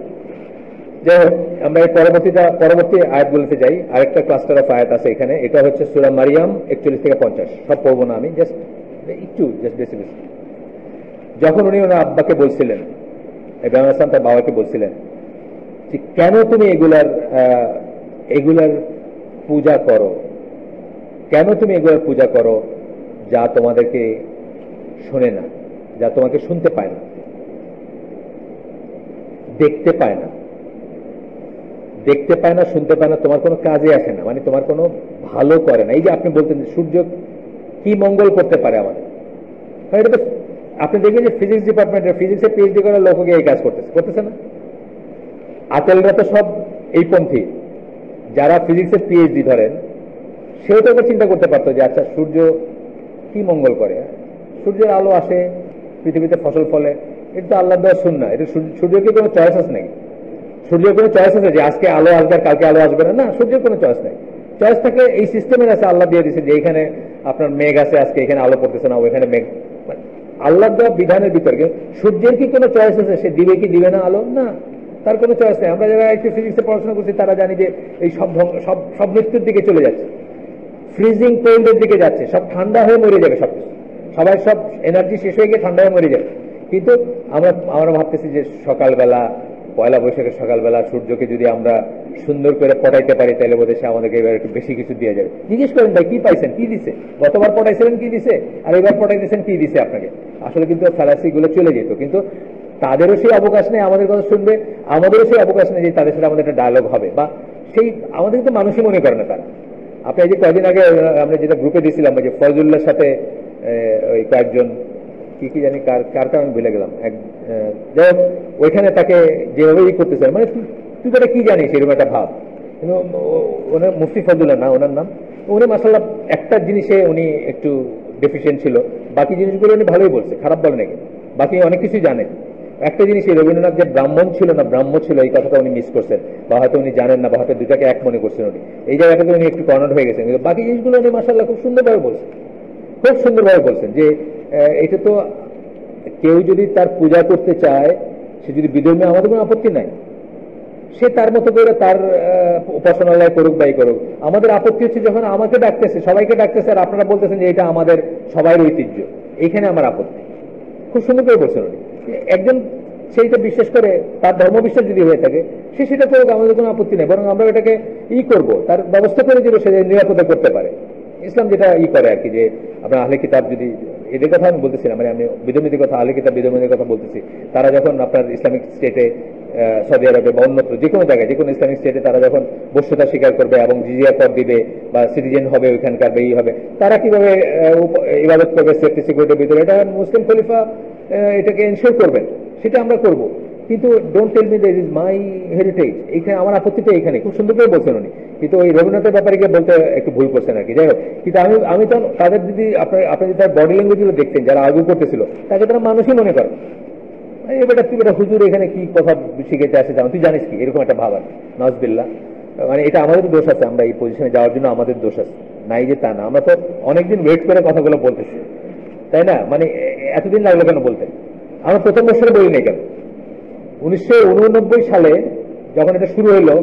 Speaker 1: যাই হোক, আমরা এই পরবর্তী আয়াতগুলোতে যাই। আরেকটা ক্লাস্টার অফ আয়াত আছে এখানে, এটা হচ্ছে সূরা মারিয়াম 41 থেকে 50। সব পড়বো না আমি, জাস্ট বেশি। যখন উনি ওনার আব্বাকে বলছিলেন, ইব্রাহিম আলাইহিস সালাম তার বাবাকে বলছিলেন যে কেন তুমি এগুলার পূজা করো, কেন তুমি এগুলার পূজা করো যা তোমাদেরকে শোনে না, যা তোমাকে শুনতে পায় না, দেখতে পায় না, শুনতে পায় না, তোমার কোনো কাজে আসে না, মানে তোমার কোনো ভালো করে না। এই যে আপনি বলতেন সূর্য কি মঙ্গল করতে পারে আমাদের, এটা তো আপনি দেখবেন যে ফিজিক্স ডিপার্টমেন্টের, ফিজিক্সে পিএইচডি করার লোককে এই কাজ করতেছে না। আতেলরা তো সব এই পন্থী। যারা ফিজিক্সের পিএইচডি ধরেন, সেও তো চিন্তা করতে পারতো যে আচ্ছা সূর্য কি মঙ্গল করে, সূর্যের আলো আসে, পৃথিবীতে ফসল ফলে, এটা তো আল্লাহ দেওয়া সুন্নাহ। এটা সূর্যের কি কোনো চয়েস আছে নাকি? সূর্যের কোনো চয়েস আছে যে আজকে আলো আসবে আর কালকে আলো আসবে না? না, সূর্যের কোনো চয়েস নেই। চয়েস থাকলে এই সিস্টেমের আছে, আল্লাহ দিয়ে দিচ্ছে যে এখানে আপনার মেঘ আছে, আজকে এখানে আলো পড়তেছে না, ওইখানে মেঘ। আল্লাহ দেওয়া বিধানের ভিতরে সূর্যের কি কোনো চয়েস আছে? সে দিবে কি দিবে না আলো? না, তার কোনো চয়েস নেই। আমরা যারা একটু ফিজিক্সে পড়াশোনা করছি তারা জানি যে এই সব মৃত্যুর দিকে চলে যাচ্ছে, ফ্রিজিং কোল্ডের দিকে যাচ্ছে, সব ঠান্ডা হয়ে মরে যাবে, সবাই সব এনার্জি শেষ হয়ে গিয়ে ঠান্ডা হয়ে মরে যাবে। কিন্তু আমরা ভাবতেছি যে সকালবেলা, পয়লা বৈশাখের সকালবেলা সূর্যকে যদি আমরা সুন্দর করে পটাইতে পারি তাহলে বোধহয় সে আমাদেরকে এবার একটু বেশি কিছু দিয়ে যাবে। জিজ্ঞেস করেন ভাই কি পাইছেন, কি দিছে? গতবার পটাইছিলেন কি দিছে, আর এবার পটাইতেছেন কি দিছে আপনাকে? আসলে কিন্তু ফ্যালাসি গুলো চলে যেত, কিন্তু তাদেরও সেই অবকাশ নেই আমাদের কথা শুনবে, আমাদেরও সেই অবকাশ নেই যে তাদের সাথে আমাদের একটা ডায়লগ হবে, বা সেই আমাদের তো মানুষই মনে করে না তারা। আপনি এই যে কয়েকদিন আগে আমরা যেটা গ্রুপে দিয়েছিলাম যে ফয়জুল্লাহর সাথে ওই কয়েকজন কি জানি কারটা আমি ভুলে গেলাম, যাই হোক ওইখানে তাকে যেভাবে করতেছে, মানে তুই তো কি জানিস এরকম একটা ভাব। কিন্তু ওনার মুফতি ফজলুল্লাহ না ওনার নাম, উনি মাসাল্লাহ একটা জিনিসে উনি একটু ডেফিসিয়েন্ট ছিল, বাকি জিনিসগুলো উনি ভালোই বলছে, খারাপ বলে নাকি, বাকি অনেক কিছুই জানেন। একটা জিনিস রবীন্দ্রনাথ যে ব্রাহ্মণ ছিল না ব্রাহ্ম ছিল, এই কথাটা উনি মিস করছেন, বা হয়তো উনি জানেন না, বা হয়তো দুটাকে এক মনে করছেন উনি, এই জায়গাটাতে উনি একটু কর্নার হয়ে গেছেন। কিন্তু বাকি জিনিসগুলো উনি মাসাল্লাহ খুব সুন্দরভাবে বলছেন, খুব সুন্দরভাবে বলছেন যে এটা তো কেউ যদি তার পূজা করতে চায়, সে যদি বিধর্মী, আমাদের কোনো আপত্তি নাই, সে তার মতো করে তার উপাসনালয় করুক বাই করুক। আমাদের আপত্তি হচ্ছে যখন আমাকে ডাকতেছে, সবাইকে ডাকতেছে, আর আপনারা বলতেছেন যে এটা আমাদের সবাই ঐতিহ্য, এইখানে আমার আপত্তি। খুব সুন্দর করে বলছেন উনি। একজন সেইটা বিশ্বাস করে, তার ধর্মবিশ্বাস যদি হয়ে থাকে, সে সেটা করুক, আমাদের কোনো আপত্তি নেই, বরং আমরা এটাকে করব, তার ব্যবস্থা করে দেবো, সে নিরাপদে করতে পারে। ইসলাম যেটা করে আর কি, যে আপনার আহলে কিতাব যদি, এদের কথা আমি বলতেছিলাম, মানে আমি বিধর্মীদের কথা, আহলে কিতাব বিধর্মীদের কথা বলতেছি, তারা যখন আপনার ইসলামিক স্টেটে, সৌদি আরবে বা অন্যত্র যে কোনো জায়গায়, যে কোনো ইসলামিক স্টেটে তারা যখন বস্তুতা স্বীকার করবে এবং জিজিয়া কর দিবে বা সিটিজেন হবে ওইখানকার, বা এই হবে, তারা কিভাবে ইবাদত করবে সেফটি সিকিউরিটির ভিতরে, এটা মুসলিম খলিফা এটাকে এনশিওর করবেন, সেটা আমরা করব। কিন্তু don't tell me that is my heritage, এইখানে আমার আপত্তিটা এখানে। খুব সুন্দর করে বলছেন উনি, কিন্তু ওই রবীন্দ্রনাথের ব্যাপারে গিয়ে বলতে একটু ভুল করছেন আর কি। যাই হোক, কিন্তু আমি তো তাদের যদি আপনি যদি তার বডি ল্যাঙ্গুয়েজ গুলো দেখতেন, যারা আর্গু করতেছিল, তাকে তারা মানুষই মনে করে। এবারটা তুই বেটা হুজুর এখানে কি কথা শিখেতে আসে, তুই জানিস কি, এরকম একটা ভাব আর নজবিল্লাহ। মানে এটা আমাদের দোষ আছে, আমরা এই পজিশনে যাওয়ার জন্য আমাদের দোষ আছে, নাই যে তা না। আমরা তো অনেকদিন ওয়েট করে কথাগুলো বলতেছি, তাই না? মানে এতদিন লাগলো কেন বলতে? আমরা প্রথম বছরে বলি নাই কেন? 1989 সালে যখন এটা শুরু হইলো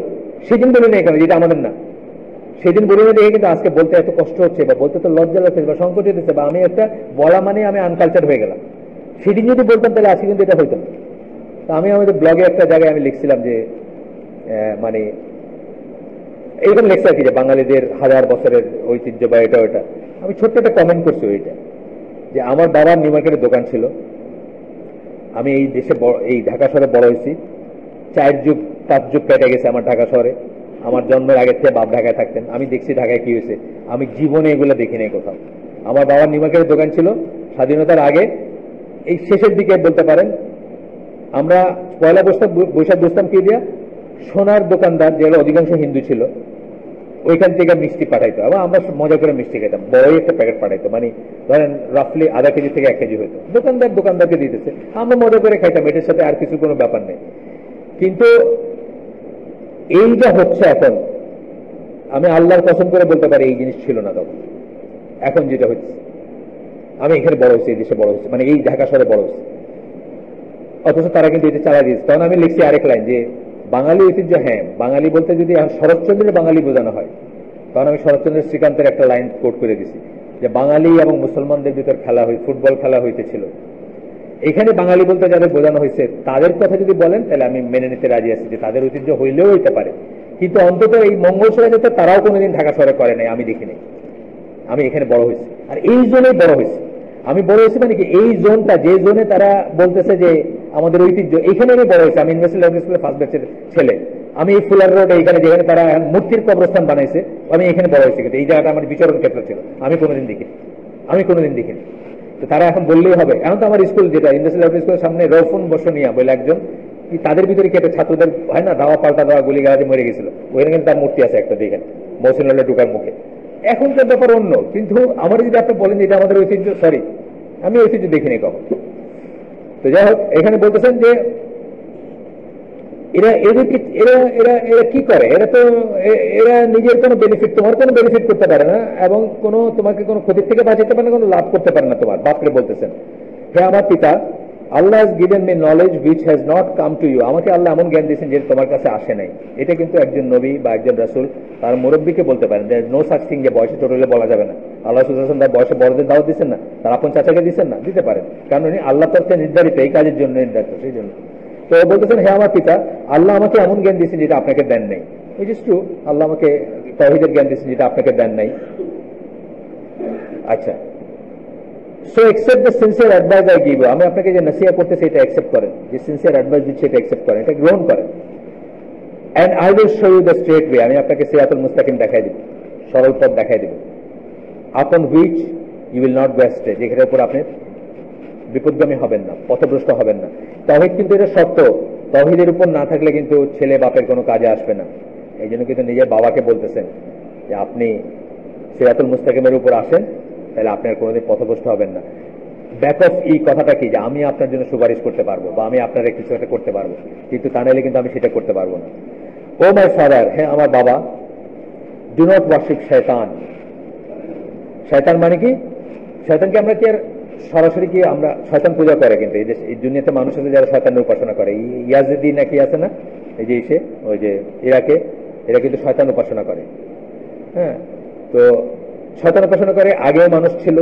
Speaker 1: সেদিন বলি নাই কেন যেটা আমাদের না? সেদিন বলি না দেখে কিন্তু আজকে বলতে এত কষ্ট হচ্ছে, বা বলতে তো লজ্জা লাগছে, বা সংকট হতেছে, বা আমি একটা বলা মানে আমি আনকালচার হয়ে গেলাম। সেদিন যদি বলতাম তাহলে আজকে কিন্তু এটা হইতো না। তো আমি আমাদের ব্লগে একটা জায়গায় আমি লিখছিলাম যে মানে এইরকম লেখছি আর কি, যে বাঙালিদের 1000 বছরের ঐতিহ্য বা এটা ওটা। আমি ছোট্ট একটা কমেন্ট করছি ওইটা, যে আমার বাবার নিউ মার্কেটের দোকান ছিল, আমি এই দেশে এই ঢাকা শহরে বড় হয়েছি, 4 যুগ 5 যুগ কেটে গেছে আমার ঢাকা শহরে। আমার জন্মের আগের থেকে বাপ ঢাকায় থাকতেন, আমি দেখছি ঢাকায় কি হয়েছে, আমি জীবনে এগুলো দেখি নাই কোথাও। আমার বাবার নিউ মার্কেটের দোকান ছিল স্বাধীনতার আগে, এই শেষের দিকে বলতে পারেন। আমরা পয়লা বৈশাখ বুঝতাম কি দিয়া, সোনার দোকানদার যেগুলো অধিকাংশ হিন্দু ছিল, ওইখান থেকে মিষ্টি পাঠাইতো, আবার আমরা মজা করে মিষ্টি খেতাম, বড়ই একটা প্যাকেট পাঠাইতো, মানে ধরেন রাফলি আধা কেজি থেকে 1 কেজি হইতো, দোকানদারকে দিতেছে, আমরা মজা করে খাইতাম, এটার সাথে আর কিছু কোনো ব্যাপার নেই। কিন্তু এই যা হচ্ছে এখন, আমি আল্লাহর কসম করে বলতে পারি এই জিনিস ছিল না তখন। এখন যেটা হচ্ছে, আমি এখানে বড় হয়েছি, এই দেশে বড় হয়েছি, মানে এই ঢাকা শহরে বড় হয়েছি, অথচ তারা কিন্তু এটা চালা দিয়েছে। তখন আমি লিখছি আরেক লাইন, যে বাঙালি ঐতিহ্য, হ্যাঁ বাঙালি বলতে যদি শরৎচন্দ্রের বাঙালি বোঝানো হয়, তখন আমি শরৎচন্দ্রের শ্রীকান্তের একটা লাইন কোট করে দিছি, যে বাঙালি এবং মুসলমানদের ভিতর খেলা ফুটবল খেলা হইতেছিল। এখানে বাঙালি বলতে যাদের বোঝানো হয়েছে তাদের কথা যদি বলেন তাহলে আমি মেনে নিতে রাজি আছি, যে তাদের ঐতিহ্য হইলেও হইতে পারে, কিন্তু অন্তত এই মঙ্গলসরা যাতে তারাও কোনোদিন ঢাকা শহরে করে নাই, আমি দেখিনি। আমি এখানে বড় হয়েছি, আর এই জোনে বড় হয়েছি। আমি বড় হয়েছি মানে কি, এই জোনটা, যে জোনে তারা বলতেছে যে আমাদের ঐতিহ্য, এখানে আমি বড় হয়েছি। আমি ইউনিভার্সিটি স্কুলে ফার্স্ট ব্যাচের ছেলে, আমি এই ফুলার রোড এইখানে যেখানে তারা মূর্তির কবরস্থান বানাইছে, আমি এখানে বড় হয়েছি, কিন্তু এই জায়গাটা আমার বিচরণ ক্ষেত্র ছিল, আমি কোনোদিন দেখিনি। তো তারা এখন বললেই হবে। এখন তো আমার স্কুল যেটা ইউনিভার্সিটি স্কুলের সামনে রফুন বসনিয়া বলে একজন, তাদের ভিতরে কেটে ছাত্রদের হয় না দাওয়া পাল্টা দেওয়া, গুলি গাড়াতে মরে গেছিল, ওইখানে কিন্তু তার মূর্তি আছে একটা, দেখেন মহসিনুল্লাহ ঢুকার মুখে। এখনকার ব্যাপার অন্য, কিন্তু আমার যদি আপনি বলেন এটা আমাদের ঐতিহ্য, সরি, আমি ঐতিহ্য দেখিনি কখন। তো যাই হোক, এখানে বলতেছেন যে এরা এদেরকে এরা এরা এরা কি করে, এরা নিজের কোনো বেনিফিট, তোমার কোনো বেনিফিট করতে পারে না, এবং কোনো তোমাকে কোনো ক্ষতির থেকে বাঁচাতে পারে না, কোনো লাভ করতে পারে না তোমার। বাপরে বলতেছেন, হে আমার পিতা, আল্লাহ has given me knowledge which has not come to you, আমাকে আল্লাহ এমন জ্ঞান দিয়েছেন যে তোমার কাছে আসে নাই। এটা কিন্তু একজন নবী বা একজন রাসূল তার মুরব্বীকে বলতে পারেন, যে নো সাচ থিং, যে বয়সে ছোট হলে বলা যাবে না। আল্লাহ রাসূল সাল্লাল্লাহু আলাইহি ওয়াসাল্লাম তার বয়সে বড়দের দাওয়াত দিচ্ছেন না, তার আপন চাচাকে দিচ্ছেন না, দিতে পারেন, কারণ উনি আল্লাহ তরফে নির্ধারিত, এই কাজের জন্য নির্ধারিত, সেই জন্য। তো বলতেছেন, হে আমার পিতা, আল্লাহ আমাকে এমন জ্ঞান দিয়েছেন যেটা আপনাকে দেন নাই। উইচ ইজ ট্রু, আল্লাহ আমাকে তাওহীদের জ্ঞান দিয়েছেন যেটা আপনাকে দেন নাই। আচ্ছা, so accept the sincere advice I give you, আমি আপনাকে যে নসিহত করতেছি এটা অ্যাকসেপ্ট করেন, যে সিনসিয়ার অ্যাডভাইস দিচ্ছি এটা অ্যাকসেপ্ট করেন, এটা গ্রহণ করেন। And I will show you the straight way, আমি আপনাকে সিরাতুল মুস্তাকিম দেখাই দিব, সরল পথ দেখাই দিব। Upon which you will not go astray, যেখানের উপর আপনি বিপদগামী হবেন না, পথভ্রষ্ট হবেন না। তাওহীদ কিন্তু এটা সত্য, তাওহীদের উপর না থাকলে কিন্তু ছেলে বাপের কোনো কাজে আসবে না। এই জন্য কিন্তু নিজের বাবাকে বলতেছেন যে আপনি সিরাতুল মুস্তাকিমের উপর আসেন, তাহলে আপনি আর কোনোদিন পথভ্রষ্ট হবেন না। ব্যাক অফ এই কথাটা কি, যে আমি আপনার জন্য সুপারিশ করতে পারবো বা আমি আপনার কিছু একটা করতে পারবো, কিন্তু তা নাহলে কিন্তু আমি সেটা করতে পারবো না। ও মাই ফাদার, হ্যাঁ আমার বাবা, ডু নট ওয়ার্শিপ শয়তান। শয়তান মানে কি? শয়তানকে আমরা কি আর সরাসরি কি আমরা শয়তান পূজা করে, কিন্তু এই দুনিয়াতে মানুষ আছে যারা শয়তানের উপাসনা করে। ইয়াজিদি নাকি আছে না, এই যে ওই যে ইরাকে, এরা কিন্তু শয়তান উপাসনা করে। হ্যাঁ, তো শয়তান উপাসনা করে, আগেও মানুষ ছিল,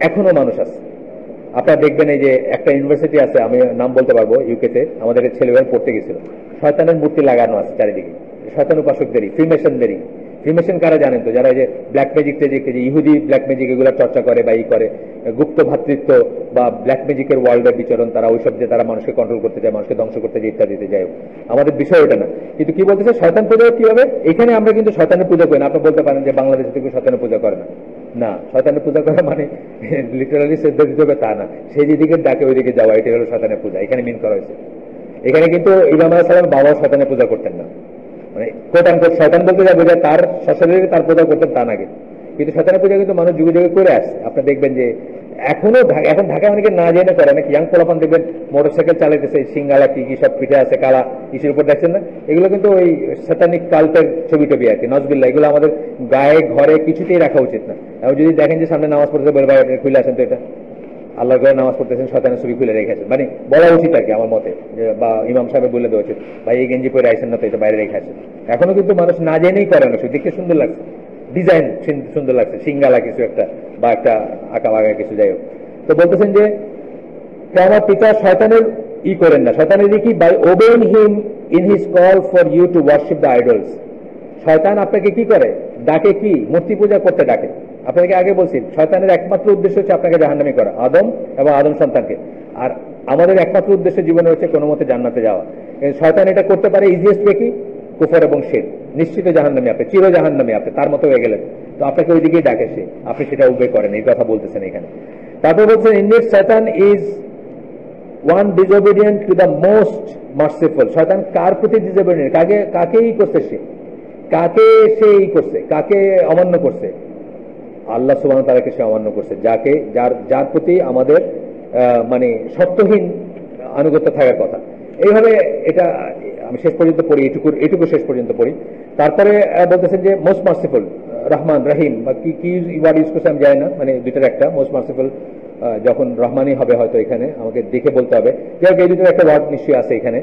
Speaker 1: এখনো মানুষ আছে। আপনারা দেখবেন এই যে একটা ইউনিভার্সিটি আছে, আমি নাম বলতে পারবো, ইউকেতে, আমাদের ছেলেমেয়েরা পড়তে গেছিল, শয়তানের মূর্তি লাগানো আছে চারিদিকে, শয়তান উপাসকদেরই, ফ্রিমেশনদেরই। ফ্রিমেশন কারা জানেন তো? যারা এই যে ব্ল্যাক ম্যাজিক টেজিক, যে ইহুদি ব্ল্যাক ম্যাজিক এগুলো চর্চা করে বা করে, গুপ্ত ভাতৃত্ব বা ব্ল্যাক ম্যাজিকের ওয়ার্ল্ডের বিচরণ, তারা ওইসব যে তারা মানুষকে কন্ট্রোল করতে যায়, মানুষকে ধ্বংস করতে যায়, ইত্যাদিতে যায়। আমাদের বিষয় এটা না, কিন্তু কি বলতেছে, শয়তান পূজা কি হবে? এখানে আমরা কিন্তু শয়তানের পূজা করি না। আপনি বলতে পারেন যে বাংলাদেশ থেকে শয়তানের পূজা করে না, না, শয়তানের পূজা করা মানে লিটারালি শ্রদ্ধা দিতে হবে তা না, সেই যেদিকে ডাকে ওইদিকে যাওয়া, এটাই হলো শয়তানের পূজা। এখানে মিন করা হয়েছে। এখানে কিন্তু ইমাম আলাইহিস সালাম বাবাও শয়তানের পূজা করতেন না, মানে কোট আনকোট শয়তান বলতে যা বোঝায় তার সশরীরে তার পূজা করতেন তা না, কিন্তু শয়তানের পূজা কিন্তু মানুষ যুগে যুগে করে আসছে। আপনি দেখবেন যে এখনো এখন ঢাকায় অনেকে না জেনে করে, নাকি ইয়াং পোলাপান দেখবেন মোটরসাইকেল চালাইতেছে, সিঙ্গালা কি কি সব পিঠে আছে, কালা ইসের উপর দেখছেন না, এগুলো কিন্তু ওই সাতানিক কাল্টের ছবি টবি আর কি, নজবিল্লা। এগুলো আমাদের গায়ে ঘরে কিছুতেই রাখা উচিত না। এবং যদি দেখেন যে সামনে নামাজ পড়তে বলে, খুলে আসেন তো, এটা আল্লাহর ঘরে নামাজ পড়তেছেন, শয়তানের ছবি খুলে রেখেছেন, মানে বলা উচিত আর কি আমার মতে, বা ইমাম সাহেব বলে দেওয়া উচিত, ভাই এই গেঞ্জি পরে আইসেন না তো, এটা বাইরে রেখে আসেন। এখনো কিন্তু মানুষ না জেনেই করে না, দেখতে সুন্দর লাগছে, ডিজাইন সুন্দর লাগছে, সিঙ্গালা কিছু একটা বা একটা আঁকা বাঁকা কিছু, যাই হোক। তো বলতেছেন যে আমার পিতা শয়তানের করেন না। শয়তানের কি? By obeying him in his call for you to worship the idols. শয়তান আপনাকে কি করে? ডাকে কি? মূর্তি পূজা করতে ডাকে। আপনাকে আগে বলছি, শয়তানের একমাত্র উদ্দেশ্য হচ্ছে আপনাকে জাহান্নামী করা, আদম এবং আদম সন্তানকে। আর আমাদের একমাত্র উদ্দেশ্য জীবনে হচ্ছে কোনো মতে জান্নাতে যাওয়া। শয়তান এটা করতে পারে, ইজিয়েস্ট ওয়ে কি? কুফর এবং শিরক, নিশ্চিত জাহান্নামী, আপনি চির জাহান্নামী, আপনি তার মতো হয়ে গেলেন। তো আপনাকে ওই দিকেই ডাকে সে, আপনি সেটা উবে করেন, এই কথা বলতেছেন এখানে। তারপর বলছেন, indeed Shaitan is one disobedient to the most merciful. শয়তান কার প্রতি ডিসোবিডিয়েন্ট? কাকেই করছে সে, কাকে সে করছে, কাকে অমান্য করছে? আল্লাহ সুবহানাহু ওয়া তাআলাকে সে অমান্য করছে, যার প্রতি আমাদের মানে শর্তহীন আনুগত্য থাকার কথা। এইভাবে এটা আমি শেষ পর্যন্ত পড়ি, এটুকু শেষ পর্যন্ত পড়ি। তারপরে বলতেছেন যে মোস্ট মার্সিফুল, রহমান রহিম বা কি ওয়ার্ড ইউজ করছে আমি জানি না, মানে দুইটার একটা। মোস্ট মার্সিফুল যখন রহমানই হবে হয়তো, এখানে আমাকে দেখে বলতে হবে, যাই হোক এই দুটোর একটা ওয়ার্ড নিশ্চয়ই আছে এখানে,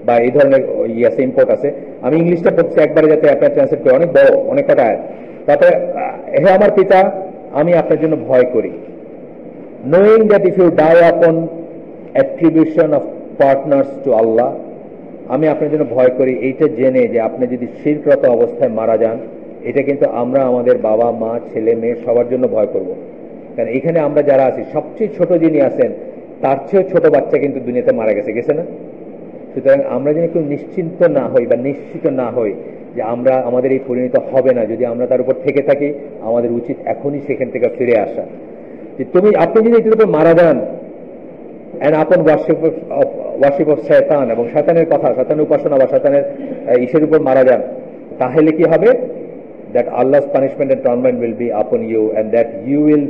Speaker 1: বা এই ধরনের আছে, ইম্পোর্ট আছে। আমি ইংলিশটা পড়ছি একবারে যাতে আপনার ট্রান্সলেট করে, অনেক বড়, অনেক কটা। তারপরে হে আমার পিতা, আমি আপনার জন্য ভয় করি, knowing that if you die upon attribution of partners to Allah, আমি আপনার জন্য ভয় করি এইটা জেনে যে আপনি যদি শিরকরত অবস্থায় মারা যান, এটা কিন্তু আমরা আমাদের বাবা মা ছেলে মেয়ে সবার জন্য ভয় করব। কারণ এখানে আমরা যারা আছি, সবচেয়ে ছোট যিনি আছেন তার চেয়েও ছোট বাচ্চা কিন্তু দুনিয়াতে মারা গেছে না? সুতরাং আমরা যেন একটু নিশ্চিন্ত না হই বা নিশ্চিত না হই যে আমরা আমাদের এই পরিণত হবে না, যদি আমরা তার উপর থেকে থাকি, আমাদের উচিত এখনই সেখান থেকে ফিরে আসা। আপনি যদি এটার উপর মারা যান, and upon worship of শয়তান, এবং শয়তানের কথা, শয়তানের উপাসনা বা শয়তানের ইসের উপর মারা যান, তাহলে কি হবে? that Allah's punishment and torment will be upon you, and that you will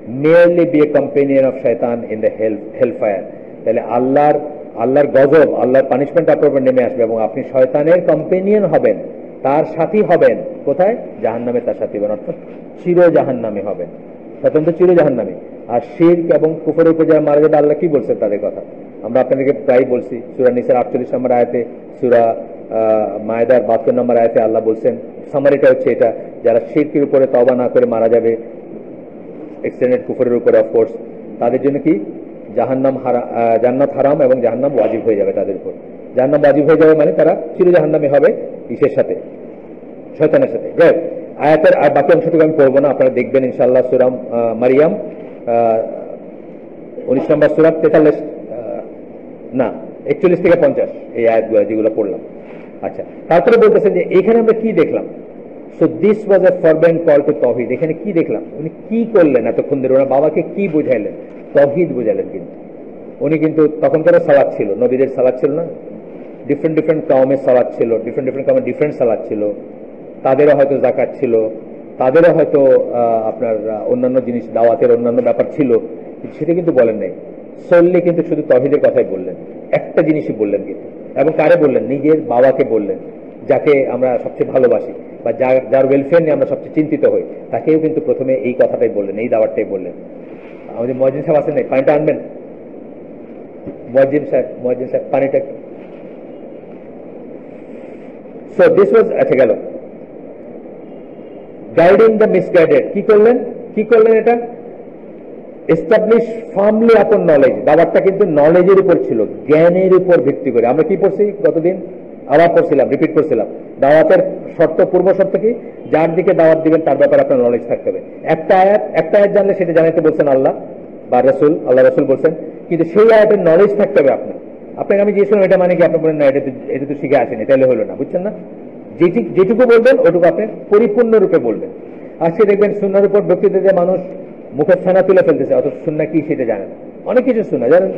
Speaker 1: merely be a companion of shaitan in the hellfire. তাহলে আল্লাহর গজব, আল্লাহর পানিশমেন্ট আপনার উপর নেমে আসবে এবং আপনি শয়তানের কম্পেনিয়ন হবেন, তার সাথী হবেন। কোথায়? জাহান্নামে তার সাথী হবেন, অর্থাৎ চির জাহান্নামী হবেন, স্বতন্ত্র চির জাহান্নামী। আর শিরক এবং কুফরের উপর যারা মারা যাবে, আল্লাহ কি বলছেন তাদের কথা আমরা আপনাদেরকে প্রায় বলছি। সূরা নিসার 48 নম্বর আয়াতে, সূরা মায়েদার 72 নম্বর আয়াতে আল্লাহ বলছেন, সামারিটা হচ্ছে এটা, যারা শিরকের উপরে তওবা না করে মারা যাবে এক্সটেন্ডেড কুফরের উপরে, অফকোর্স তাদের জন্য কি জান্নাত হারাম এবং জাহান্নাম ওয়াজিব হয়ে যাবে তাদের উপর। জাহান্নাম ওয়াজিব হয়ে যাবে মানে তারা চির জাহান্নামী হবে ইসের সাথে, শয়তানের সাথে। আয়াতের আর বাকি অংশটুকু আমি পড়বো না, আপনারা দেখবেন ইনশাআল্লাহ। সূরা মারিয়াম 19 নম্বর সূরা 41 থেকে 50 এই আয়াতগুলো যেগুলো পড়লাম। আচ্ছা, তারপরে বলতেছেন যে এখানে আমরা কি দেখলাম? So this was a forbidden call to tawhid. এখানে কি দেখলাম? উনি কি করলেন এতক্ষণ ধরে? ওনার বাবাকে কি বুঝাইলেন? তাওহীদ বুঝাইলেন। কিন্তু উনি কিন্তু তখনকার সালাত ছিল, নবীদের সালাত ছিল না, ডিফারেন্ট কাউমের সালাত ছিল, ডিফারেন্ট কাউমের ডিফারেন্ট সালাত ছিল, তাদেরও হয়তো যাকাত ছিল, তাদেরও হয়তো আপনার অন্যান্য জিনিস, দাওয়াতের অন্যান্য ব্যাপার ছিল, সেটা কিন্তু বলেন নাই। সল্লি কিন্তু শুধু তাওহীদের কথাই বললেন, একটা জিনিসই বললেন কিন্তু। এবং কারে বললেন? নিজের বাবাকে বললেন, যাকে আমরা সবচেয়ে ভালোবাসি বা যার ওয়েলফেয়ার নিয়ে আমরা সবচেয়ে চিন্তিত হই, তাকেও কিন্তু প্রথমে এই কথাটাই বললেন, এই দাওয়াতটাই বললেন। আমাদের মুয়াজ্জিন সাহেব আছেন, নাই পানিটা আনবেন? মুয়াজ্জিন সাহেব পানিটা। সো দিস ওয়াজ, আচ্ছা গেল, গাইডিং দ্য মিসগাইডেড। কি করলেন এটা? এস্টাবলিশ ফার্মলি আপন নলেজ। দাওয়াতটা কিন্তু নলেজের উপর ছিল, জ্ঞানের উপর ভিত্তি করে। আমরা কি পড়ছি গতদিন? আবার পড়ছিলাম, রিপিট করছিলাম। দাওয়াতের শর্ত, পূর্ব শর্ত কি? যার দিকে দাওয়াত দিবেন তার ব্যাপারে আপনার নলেজ থাকতে হবে। একটা আয়াত জানলে সেটা জানাতে বলছেন আল্লাহ বা আল্লাহ রসুল বলছেন, কিন্তু সেই আয়াতের নলেজ থাকতে হবে আপনাকে আমি জিজ্ঞেস করলাম এটা মানে কি? আপনি বলেন না, এটা তো শিখে আসেনি, তাহলে হলো না। বুঝছেন না? যেটুকু বলবেন ওটুকু আপনি পরিপূর্ণ রূপে বলবেন। আজকে দেখবেন সুন্নাহর উপর বক্তৃতা দিয়ে মানুষ মুখের ছানা তুলে ফেলতেছে, অথচ সুন্নাহ কি সেটা জানে না। অনেক কিছু সুন্নাহ জানেন,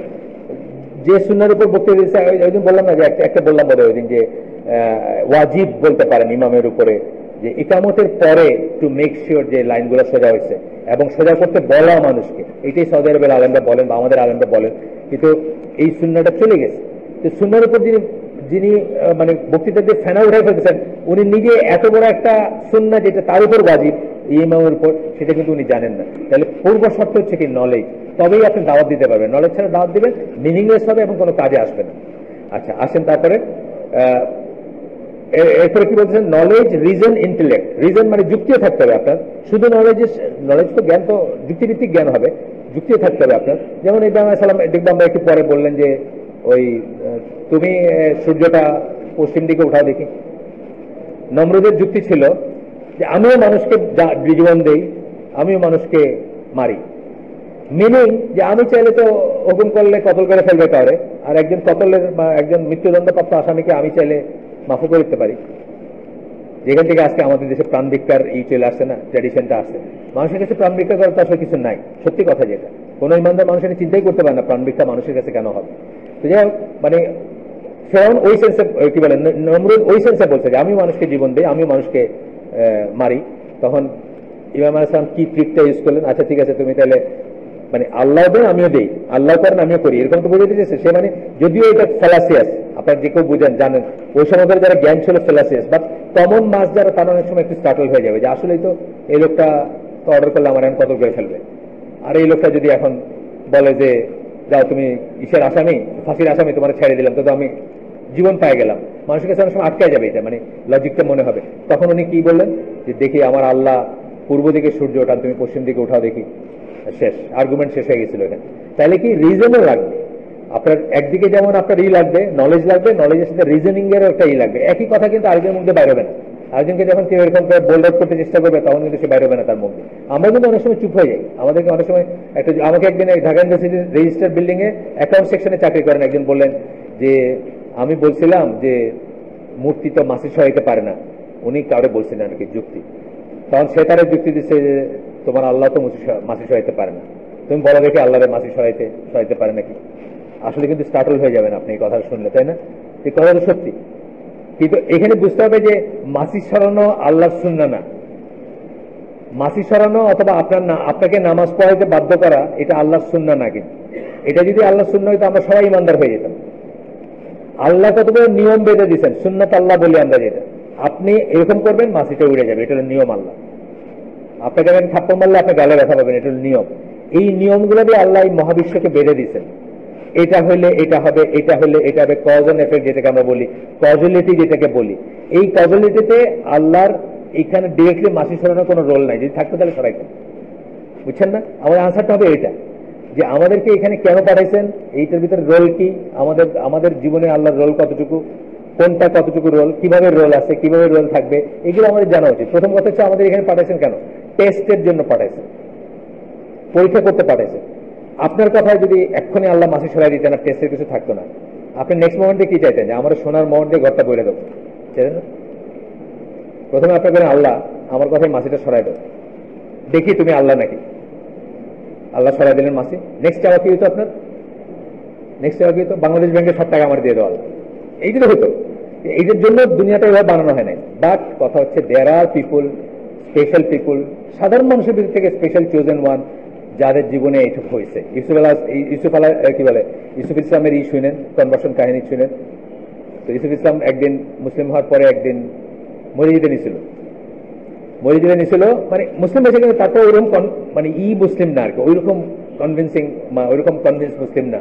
Speaker 1: যে সুন্নাহর উপর বক্তৃতা দিচ্ছে। ওই দিন বললাম না যে একটা বললাম বলে ওই দিন যে ওয়াজিব বলতে পারেন ইমামের উপরে, যে ইকামতের পরে টু মেক শিওর যে লাইনগুলো সোজা হয়েছে এবং সোজা করতে বলা মানুষকে। এটাই সৌদি আরবের আলেমরা বলেন বা আমাদের আলেমরা বলেন, কিন্তু এই সুন্নাহটা চলে গেছে। তো সুন্নাহর উপর যিনি মানে বক্তৃতা দিয়ে ফেনা উঠাই ফেলতেছেন, উনি নিজে এত বড় একটা সুন্নাহ যেটা তার উপর ওয়াজিব ইমামের উপর, সেটা কিন্তু উনি জানেন না। তাহলে পূর্ব শর্ত হচ্ছে কি? নলেজ। তবেই আপনি দাওয়াত দিতে পারবেন। নলেজ ছাড়া দাওয়াত দিবেন মিনিংলেস হবে এবং কোনো কাজে আসবে না। আচ্ছা, আসেন তারপরে এরপরে কি বলছেন? Knowledge, reason, intellect. রিজন মানে যুক্তিও থাকতে হবে আপনার। শুধু নলেজ তো জ্ঞান, তো যুক্তিভিত্তিক জ্ঞান হবে, যুক্তিও থাকতে হবে আপনার। যেমন ইব্রাহিম আলাইহিস সালাম দেখবো আমরা একটু পরে বললেন যে ওই তুমি সূর্যটা পশ্চিম দিকে উঠাও দেখি। নমরুদের যুক্তি ছিল যে আমিও মানুষকে জীবন দেই, আমিও মানুষকে মারি। মিনিং যে আমি চাইলে তো হুকুম করলে কতল করে ফেলবে কাউরে, আর একজন কতলের বা একজন মৃত্যুদণ্ডপ্রাপ্ত আসামিকে আমি চাইলে মাফ করে দিতে পারি। যেখান থেকে আজকে আমাদের দেশে প্রাণ ভিক্ষার চলে আসছে না, ট্র্যাডিশনটা আসছে। মানুষের কাছে প্রাণ ভিক্ষা করার তো আসলে কিছু নাই, সত্যি কথা যেটা। কোনো ইমানদার মানুষের চিন্তাই করতে পারে না প্রাণ ভিক্ষা মানুষের কাছে কেন হবে। তো যাই হোক, মানে ফেরাউন ওই সেন্সে, কি বলেন, নমরুদ ওই সেন্সে বলছে যে আমিও মানুষকে জীবন দিই, আমিও মানুষকে মারি। তখন ইমাম আলাইহিস সালাম কি ট্রিকটা ইউজ করলেন? আচ্ছা ঠিক আছে, তুমি তাহলে মানে আল্লাহ দেন আমিও দেই, আল্লাহ করেন আমিও করি, এরকম তো বুঝে দিয়েছে সে। মানে যদিও এটা ফেলাসিয়াস, আপনার যে কেউ বুঝেন জানেন, ওই সময় যারা জ্ঞান ছিল ফেলাসিয়াস, বাট কমন মাস যারা, তারা অনেক সময় একটু স্টার্টল হয়ে যাবে যে আসলেই তো এই লোকটা তো অর্ডার করলে আমার এখন কত করে ফেলবে। আর এই লোকটা যদি এখন বলে যে যাও তুমি ইসের আসামি, ফাঁসির আসামি, তোমার ছেড়ে দিলাম, তো আমি জীবন পাই গেলাম, মানুষের কাছে অনেক সময় আটকে যাবে এটা, মানে লজিকটা মনে হবে। তখন উনি কি বললেন যে দেখি আমার আল্লাহ পূর্ব দিকে সূর্য ওঠান, তুমি পশ্চিম দিকে উঠাও দেখি। শেষ, আর্গুমেন্ট শেষ হয়ে গেছিল এখানে। তাহলে কি রিজনও লাগবে আপনার, একদিকে যেমন আপনার লাগবে, নলেজ লাগবে, নলেজের সাথে রিজনিং এর একটা লাগবে। একই কথা কিন্তু আরেকজনের মধ্যে বাইরে হবে না। আরেকজনকে যখন কেউ এরকম করে বোল্ড আউট করতে চেষ্টা করবে, তখন কিন্তু সে বাইরে হবে না তার মধ্যে। আমরা কিন্তু অনেক সময় চুপ হয়ে যাই। আমাদেরকে অনেক সময় আমাকে একদিন ঢাকা ইউনিভার্সিটির রেজিস্টার বিল্ডিং এ অ্যাকাউন্ট সেকশনে চাকরি করেন একজন বললেন যে আমি বলছিলাম যে মূর্তি তো মাসি সহাইতে পারে না, উনি কাউরে বলছিলেন আর কি যুক্তি। তখন সে তার যুক্তি দিচ্ছে যে তোমার আল্লাহ তো মাসি সহাইতে পারে না, তুমি বলো দেখি আল্লাহরে মাসি সহাইতে পারে নাকি। আসলে কিন্তু স্টার্টল হয়ে যাবেন আপনি এই কথা শুনলে, তাই না? এই কথা তো সত্যি, কিন্তু এখানে বুঝতে হবে যে মাসি সরানো আল্লাহর সুন্নাহ না। মাসি সরানো অথবা আপনাকে নামাজ পড়াইতে বাধ্য করা, এটা আল্লাহর সুন্নাহ না। কিন্তু এটা যদি আল্লাহ সুন্নাহ হইতো আমরা সবাই ইমানদার হয়ে যেতাম। আল্লাহ কতগুলো নিয়ম বেঁধে দিচ্ছেন, সুন্নাত আল্লাহ বলি আমরা, যেটা আপনি এরকম করবেন মাছিটা উড়ে যাবে, এটা হলো নিয়ম আল্লাহ। আপনাকে আমি থাপ্পড় মারলে আপনি গালে ব্যথা পাবেন, এটা হলো নিয়ম। এই নিয়মগুলো দিয়ে আল্লাহ এই মহাবিশ্বকে বেঁধে দিচ্ছেন, এটা হলে এটা হবে, এটা হলে এটা হবে, কজ এন্ড এফেক্ট যেটাকে আমরা বলি, কজুয়ালিটি যেটাকে বলি। এই কজুয়ালিটিতে আল্লাহর এখানে ডিরেক্টলি মাছি সরানোর কোনো রোল নাই, যদি থাকতো তাহলে সরাইতেন। বুঝছেন না? আমাদের আনসারটা হবে এটা, যে আমাদেরকে এখানে কেন পাঠাইছেন, এইটার ভিতরে রোল কি, আমাদের জীবনে আল্লাহর রোল কতটুকু, কোনটা কতটুকু রোল, কিভাবে রোল আছে, কিভাবে রোল থাকবে, এগুলো আমাদের জানা উচিত। প্রথম কথা হচ্ছে আমাদের এখানে পাঠাইছেন কেন? টেস্টের জন্য পাঠাইছেন, পরীক্ষা করতে পাঠাইছেন। আপনার কথায় যদি এক্ষুনি আল্লাহ মাসি সরাই দিতেন আর টেস্টের কিছু থাকতো না, আপনি নেক্সট মোমেন্টে কি চাইতেন? যে আমার সোনার মোহর দিয়ে ঘরটা বইলে দেবো, চাইতেন না? প্রথমে আপনি বলেন আল্লাহ আমার কথায় মাসিটা সরাই দেবো, দেখি তুমি আল্লাহ নাকি। আল্লাহ সরাই দিলেন মাসি, নেক্সট চাওয়া কি হতো আপনার? নেক্সট চাওয়া কি হতো? বাংলাদেশ ব্যাংকের সব টাকা আমার দিয়ে দেওয়া, এইগুলো হতো। এইটার জন্য দুনিয়াটা এভাবে বানানো হয় নাই। বাট কথা হচ্ছে দেয়ার আর পিপুল, স্পেশাল পিপুল, সাধারণ মানুষের ভিতর থেকে স্পেশাল চোজেন ওয়ান, যাদের জীবনে এইটুকু হয়েছে। ইউসুফ ইসলামের শুনেন, কনভার্সন কাহিনী শুনেন। তো ইউসুফ ইসলাম একদিন মুসলিম হওয়ার পরে একদিন মরিজিদে নিছিল, মানে মুসলিম হয়েছে, কিন্তু তারপর ওইরকম মানে মুসলিম না আর কি, ওইরকম কনভিন্সিং, ওইরকম কনভিন্স মুসলিম না।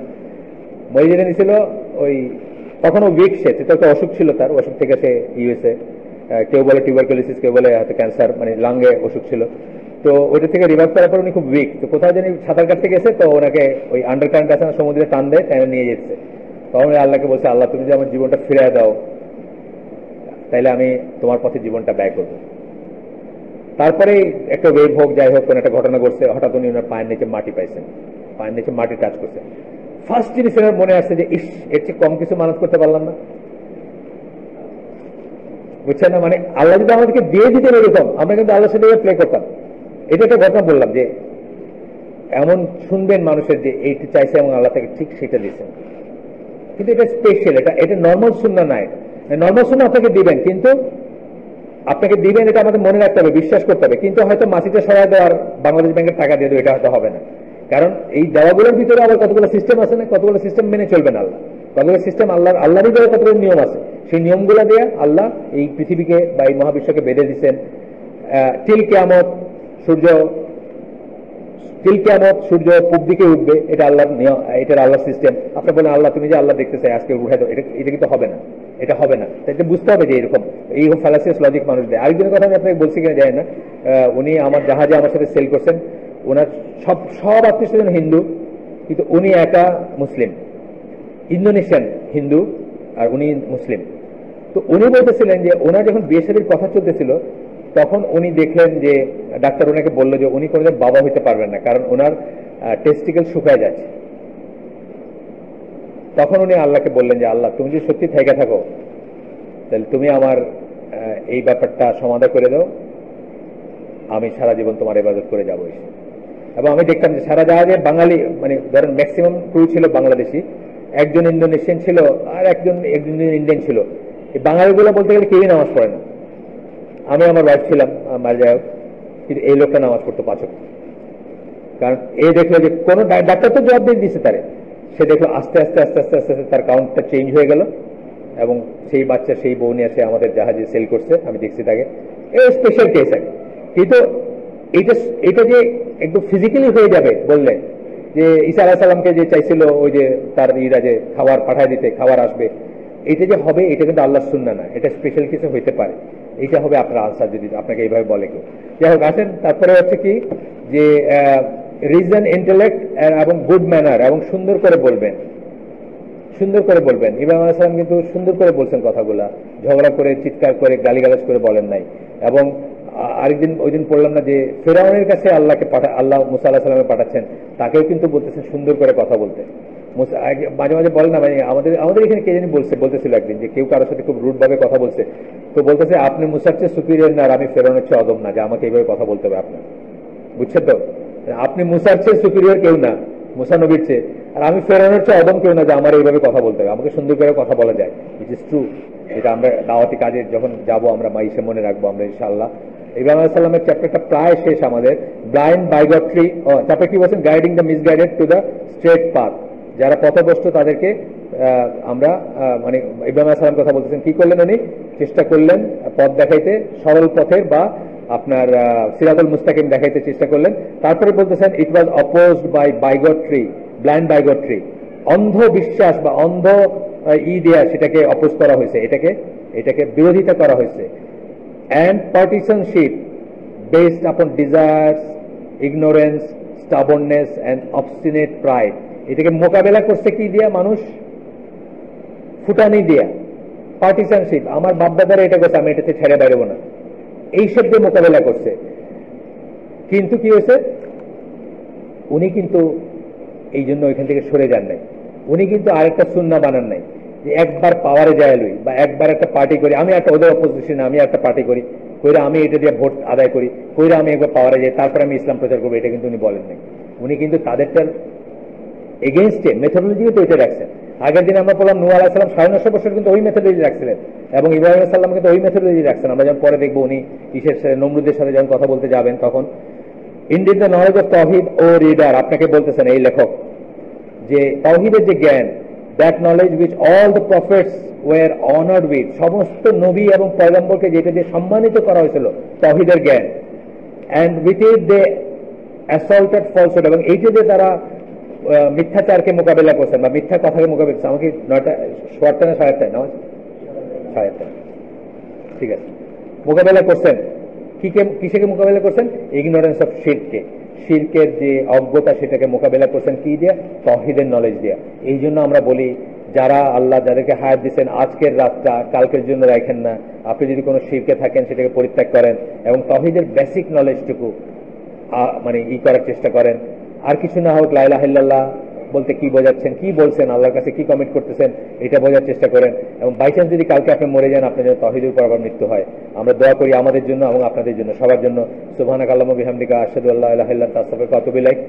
Speaker 1: মরিজিদে নিছিল, ওই তখন ও উইক, সে তো একটা অসুখ ছিল তার, অসুখ থেকে সে হয়েছে, কেউ বলে টিউবারকুলোসিস, কেউ বলে হয়তো ক্যান্সার, মানে লাঙ্গে অসুখ ছিল। তো ওইটা থেকে রিভাইভ করার পর উনি খুব উইক, তো কোথাও জানি সাঁতার কাটতে গেছে, তো ওনাকে ওই আন্ডার কারেন্ট আছে না, সমুদ্রে টান দেয়, টাইমে নিয়ে যেতেছে। তখন আল্লাহকে বলছে, আল্লাহ তুমি যদি আমার জীবনটা ফিরিয়ে দাও তাইলে আমি তোমার পথে জীবনটা ব্যয় করবো। তারপরে একটা ওয়েভ হোক, যাই হোক, কোন একটা ঘটনা ঘটছে, হঠাৎ উনি ওনার পায়ের নিচে মাটি পাইছেন, পায়ের নিচে মাটি টাচ করছে। ফার্স্ট জিনিস ওনার মনে আসছে যে ইস, এর চেয়ে কম কিছু মানত করতে পারলাম না। বুঝছেন না? মানে আল্লাহ যদি আমাদেরকে দিয়ে দিতেন এরকম, আমরা কিন্তু আল্লাহর সাথে প্লে করতাম। এটা একটা ঘটনা বললাম, যে এমন শুনবেন মানুষের যে এইটা চাইছে এবং আল্লাহ থেকে ঠিক সেটা দিচ্ছেন। কিন্তু এটা স্পেশাল, এটা নর্মাল সুন্নাহ না। নর্মাল সুন্নাহ আপনাকে দিবেন, কিন্তু আপনাকে দিবেন এটা আমাদের মনে রাখতে হবে, বিশ্বাস করতে হবে। কিন্তু হয়তো মাসিটা সরাই দেওয়ার বাংলাদেশ ব্যাংকের টাকা দিয়ে দেবে, এটা হয়তো হবে না। কারণ এই দেওয়াগুলোর ভিতরে আবার কতগুলো সিস্টেম আছে না, কতগুলো সিস্টেম মেনে চলবেন আল্লাহ, কতগুলো সিস্টেম আল্লাহরই দেওয়া কতগুলো নিয়ম আছে। সেই নিয়মগুলো দিয়ে আল্লাহ এই পৃথিবীকে বা এই মহাবিশ্বকে বেঁধে দিচ্ছেন। টিল কিয়ামত সূর্য পূব দিকে উঠবে, এটা আল্লাহর নিয়ম, এটার আল্লাহর সিস্টেম। আপনি বলেন আল্লাহ তুমি যে আল্লাহ দেখতে চাই আজকে উঠাই দাও, এটা কিন্তু হবে না, এটা হবে না। এটা বুঝতে হবে যে এইরকম ফ্যালাসিয়াস লজিক মানুষ দেয়। আরেকজনের কথা আমি আপনাকে বলছি কিনা জানি না, উনি আমার জাহাজে আমার সাথে সেল করছেন, ওনার সব আত্মীয় স্বজন হিন্দু, কিন্তু উনি একা মুসলিম, ইন্দোনেশিয়ান হিন্দু, আর উনি মুসলিম। তো উনি বলতেছিলেন যে ওনার যখন বিয়ে শাদীর কথা চলতেছিল, তখন উনি দেখলেন যে ডাক্তার ওনাকে বললো যে উনি কোনোদিন বাবা হইতে পারবেন না, কারণ ওনার টেস্টিকেল শুকায় যাচ্ছে। তখন উনি আল্লাহকে বললেন যে আল্লাহ তুমি যদি সত্যি থেকে থাকো তাহলে তুমি আমার এই ব্যাপারটা সমাধান করে দাও, আমি সারা জীবন তোমার ইবাদত করে যাবো। এবং আমি দেখতাম যে সারা জাহাজে বাঙালি, মানে ধরেন ম্যাক্সিমাম ক্রু ছিল বাংলাদেশি, একজন ইন্দোনেশিয়ান ছিল আর একজন ইন্ডিয়ান ছিল। এই বাঙালিগুলো বলতে গেলে কেউই নামাজ পড়ে না। আমি আমার ওয়াইফ ছিলাম, মার যাই হোক, কিন্তু এই লোকটা নামাজ পড়তো 5 ওয়াক্ত। কারণ এ দেখলো যে কোনো ডাক্তার তো জবাব দিয়ে দিচ্ছে তারে, সে দেখলো আস্তে আস্তে আস্তে আস্তে আস্তে আস্তে তার কাউন্টটা চেঞ্জ হয়ে গেল, এবং সেই বাচ্চা সেই বউ নিয়ে এসে আমাদের জাহাজে সেল করছে, আমি দেখছি তাকে। এই স্পেশাল কেস আর। কিন্তু এটা যে একদম ফিজিক্যালি হয়ে যাবে বললে, যে ঈসা আলাইহিস সালামকে যে চাইছিল ওই যে তার যে খাবার পাঠায় দিতে, খাবার আসবে, এটা যে হবে এটা কিন্তু আল্লাহর সুন্নাহ না, এটা স্পেশাল কিছু হইতে পারে। এটা হবে আপনার আনসার যদি আপনাকে এইভাবে বলে কেউ। যাই হোক, আসেন তারপরে হচ্ছে কি, যে রিজন, ইন্টেলেক্ট এবং গুড ম্যানার, এবং সুন্দর করে বলবেন, সুন্দর করে বলবেন। ইব্রাহিম আলাইহিস সালাম কিন্তু সুন্দর করে বলছেন কথাগুলা, ঝগড়া করে, চিৎকার করে, গালিগালাজ করে বলেন নাই। এবং আরেকদিন ওই দিন পড়লাম না যে ফেরাউনের কাছে আল্লাহ মুসা আলাইহিস সালামকে পাঠাচ্ছেন, তাকেও কিন্তু বলতেছেন সুন্দর করে কথা বলতে। মাঝে মাঝে বলে না, মানে আমাদের এখানে কে জানি বলতেছিল একদিন যে কেউ কারোর সাথে খুব রুড ভাবে কথা বলছে, তো বলতেছে আপনি মুসার চেয়ে সুপিরিয়র না, আর আমি ফেরাউনের চেয়ে অদম না, যে আমাকে এইভাবে কথা বলতে হবে আপনার। বুঝছেন তো? আপনি মুসার চেয়ে সুপিরিয়র কেউ না, মুসা নবীর চেয়ে, আর আমি ফেরাউনের চেয়ে অদম কেউ না যে আমার এইভাবে কথা বলতে হবে। আমাকে সুন্দর করে কথা বলা যায়, ইট ইজ ট্রু। এটা আমরা দাওয়াতি কাজে যখন যাবো আমরা মাইসে মনে রাখবো আমরা ইনশাআল্লাহ। ইব্রাহিম আলাইহিস সালামের চ্যাপ্টারটা প্রায় শেষ আমাদের। ব্লাইন্ড বাইগট্রি, চ্যাপ্টার কি বলছেন? Guiding the misguided to the straight path. যারা পথভ্রষ্ট তাদেরকে আমরা মানে ইব্রাহিম আলাইহিস সালাম কথা বলতেছেন, কি করলেন উনি? চেষ্টা করলেন পথ দেখাইতে, সরল পথের বা আপনার সিরাতুল মুস্তাকিম দেখাইতে চেষ্টা করলেন। তারপরে বলতেছেন ইট ওয়াজ অপোজড বাই বাইগট্রি, ব্লাইন্ড বাইগট্রি, অন্ধ বিশ্বাস বা অন্ধ দেয়া, সেটাকে অপোজ করা হয়েছে, এটাকে বিরোধিতা করা হয়েছে। And partisanship based upon desires, ignorance, stubbornness and obstinate pride, এটাকে মোকাবেলা করছে কি দিয়া? মানুষ ফুটানি দিয়া। পার্টিশনশিপ, আমার বাপদাদারা এটা করছে, আমি এটাতে ছেড়ে বেরোবো না, এইসব দিয়ে মোকাবেলা করছে। কিন্তু কি হয়েছে? উনি কিন্তু এই জন্য ওইখান থেকে সরে যান নাই। উনি কিন্তু আরেকটা সুন্নাহ বানান নাই যে একবার পাওয়ারে যায় লই বা একবার একটা পার্টি করি, আমি একটা ওদের অপোজিশনে আমি একটা পার্টি করি, কইরা আমি এটা দিয়ে ভোট আদায় করি, কইরা আমি একবার পাওয়ারে যাই, তারপরে আমি ইসলাম প্রচার করবো, এটা কিন্তু উনি বলেন নাই। উনি কিন্তু তাদেরটার এগেনস্টে মেথোডোলজিও তো এটা রাখছেন। আগের দিন আমরা বললাম নূহ আলাইহিস সালাম 950 বছর কিন্তু ওই মেথোডোলজি রাখছিলেন, এবং ইব্রাহিম আলাইহিস সালাম কিন্তু ওই মেথোডোলজি রাখছেন। আমরা যখন পরে দেখবো উনি নমরুদের সাথে যখন কথা বলতে যাবেন তখন indeed the knowledge of tawhid O reader, আপনাকে বলতেছেন এই লেখক যে তাওহীদের যে জ্ঞান, that knowledge which all the prophets were honoured with, সমস্ত নবী এবং পয়গম্বরকে যেটা দিয়ে সম্মানিত করা হয়েছিল তাওহীদের জ্ঞান, and with it they assaulted falsehood, এবং এইটা দিয়ে তারা মিথ্যাচারকে মোকাবেলা করছেন বা মিথ্যা কথাকে মোকাবেলা করছেন। আমাকে 9টা সোয়ারটা না 8:30 না 8:30, ঠিক আছে, মোকাবেলা করছেন। কিসেকে মোকাবেলা করছেন? ইগনোরেন্স অফ শিরকে, শিরকের যে অজ্ঞতা সেটাকে মোকাবেলা করছেন কি দিয়া? তাওহীদের নলেজ দিয়া। এই জন্য আমরা বলি যারা আল্লাহ যাদেরকে হায়াত দিচ্ছেন, আজকের রাতটা কালকের জন্য রাখেন না। আপনি যদি কোনো শিরকে থাকেন সেটাকে পরিত্যাগ করেন এবং তাওহীদের বেসিক নলেজটুকু মানে করার চেষ্টা করেন। আর কিছু না হোক লা ইলাহা ইল্লাল্লাহ বলতে কি বোঝাচ্ছেন, কি বলছেন, আল্লাহর কাছে কি কমিট করতেছেন, এটা বোঝার চেষ্টা করেন। এবং বাই চান্স যদি কালকে আপনি মরে যান, আপনার জন্য তাওহীদের উপর আবার মৃত্যু হয়। আমরা দোয়া করি আমাদের জন্য এবং আপনাদের জন্য, সবার জন্য। সুবহানাকাল্লাহুম্মা বিহামদিকা আশহাদু আল্লা ইলাহা ইল্লা আনতা আস্তাগফিরুকা ওয়া আতুবু ইলাইক।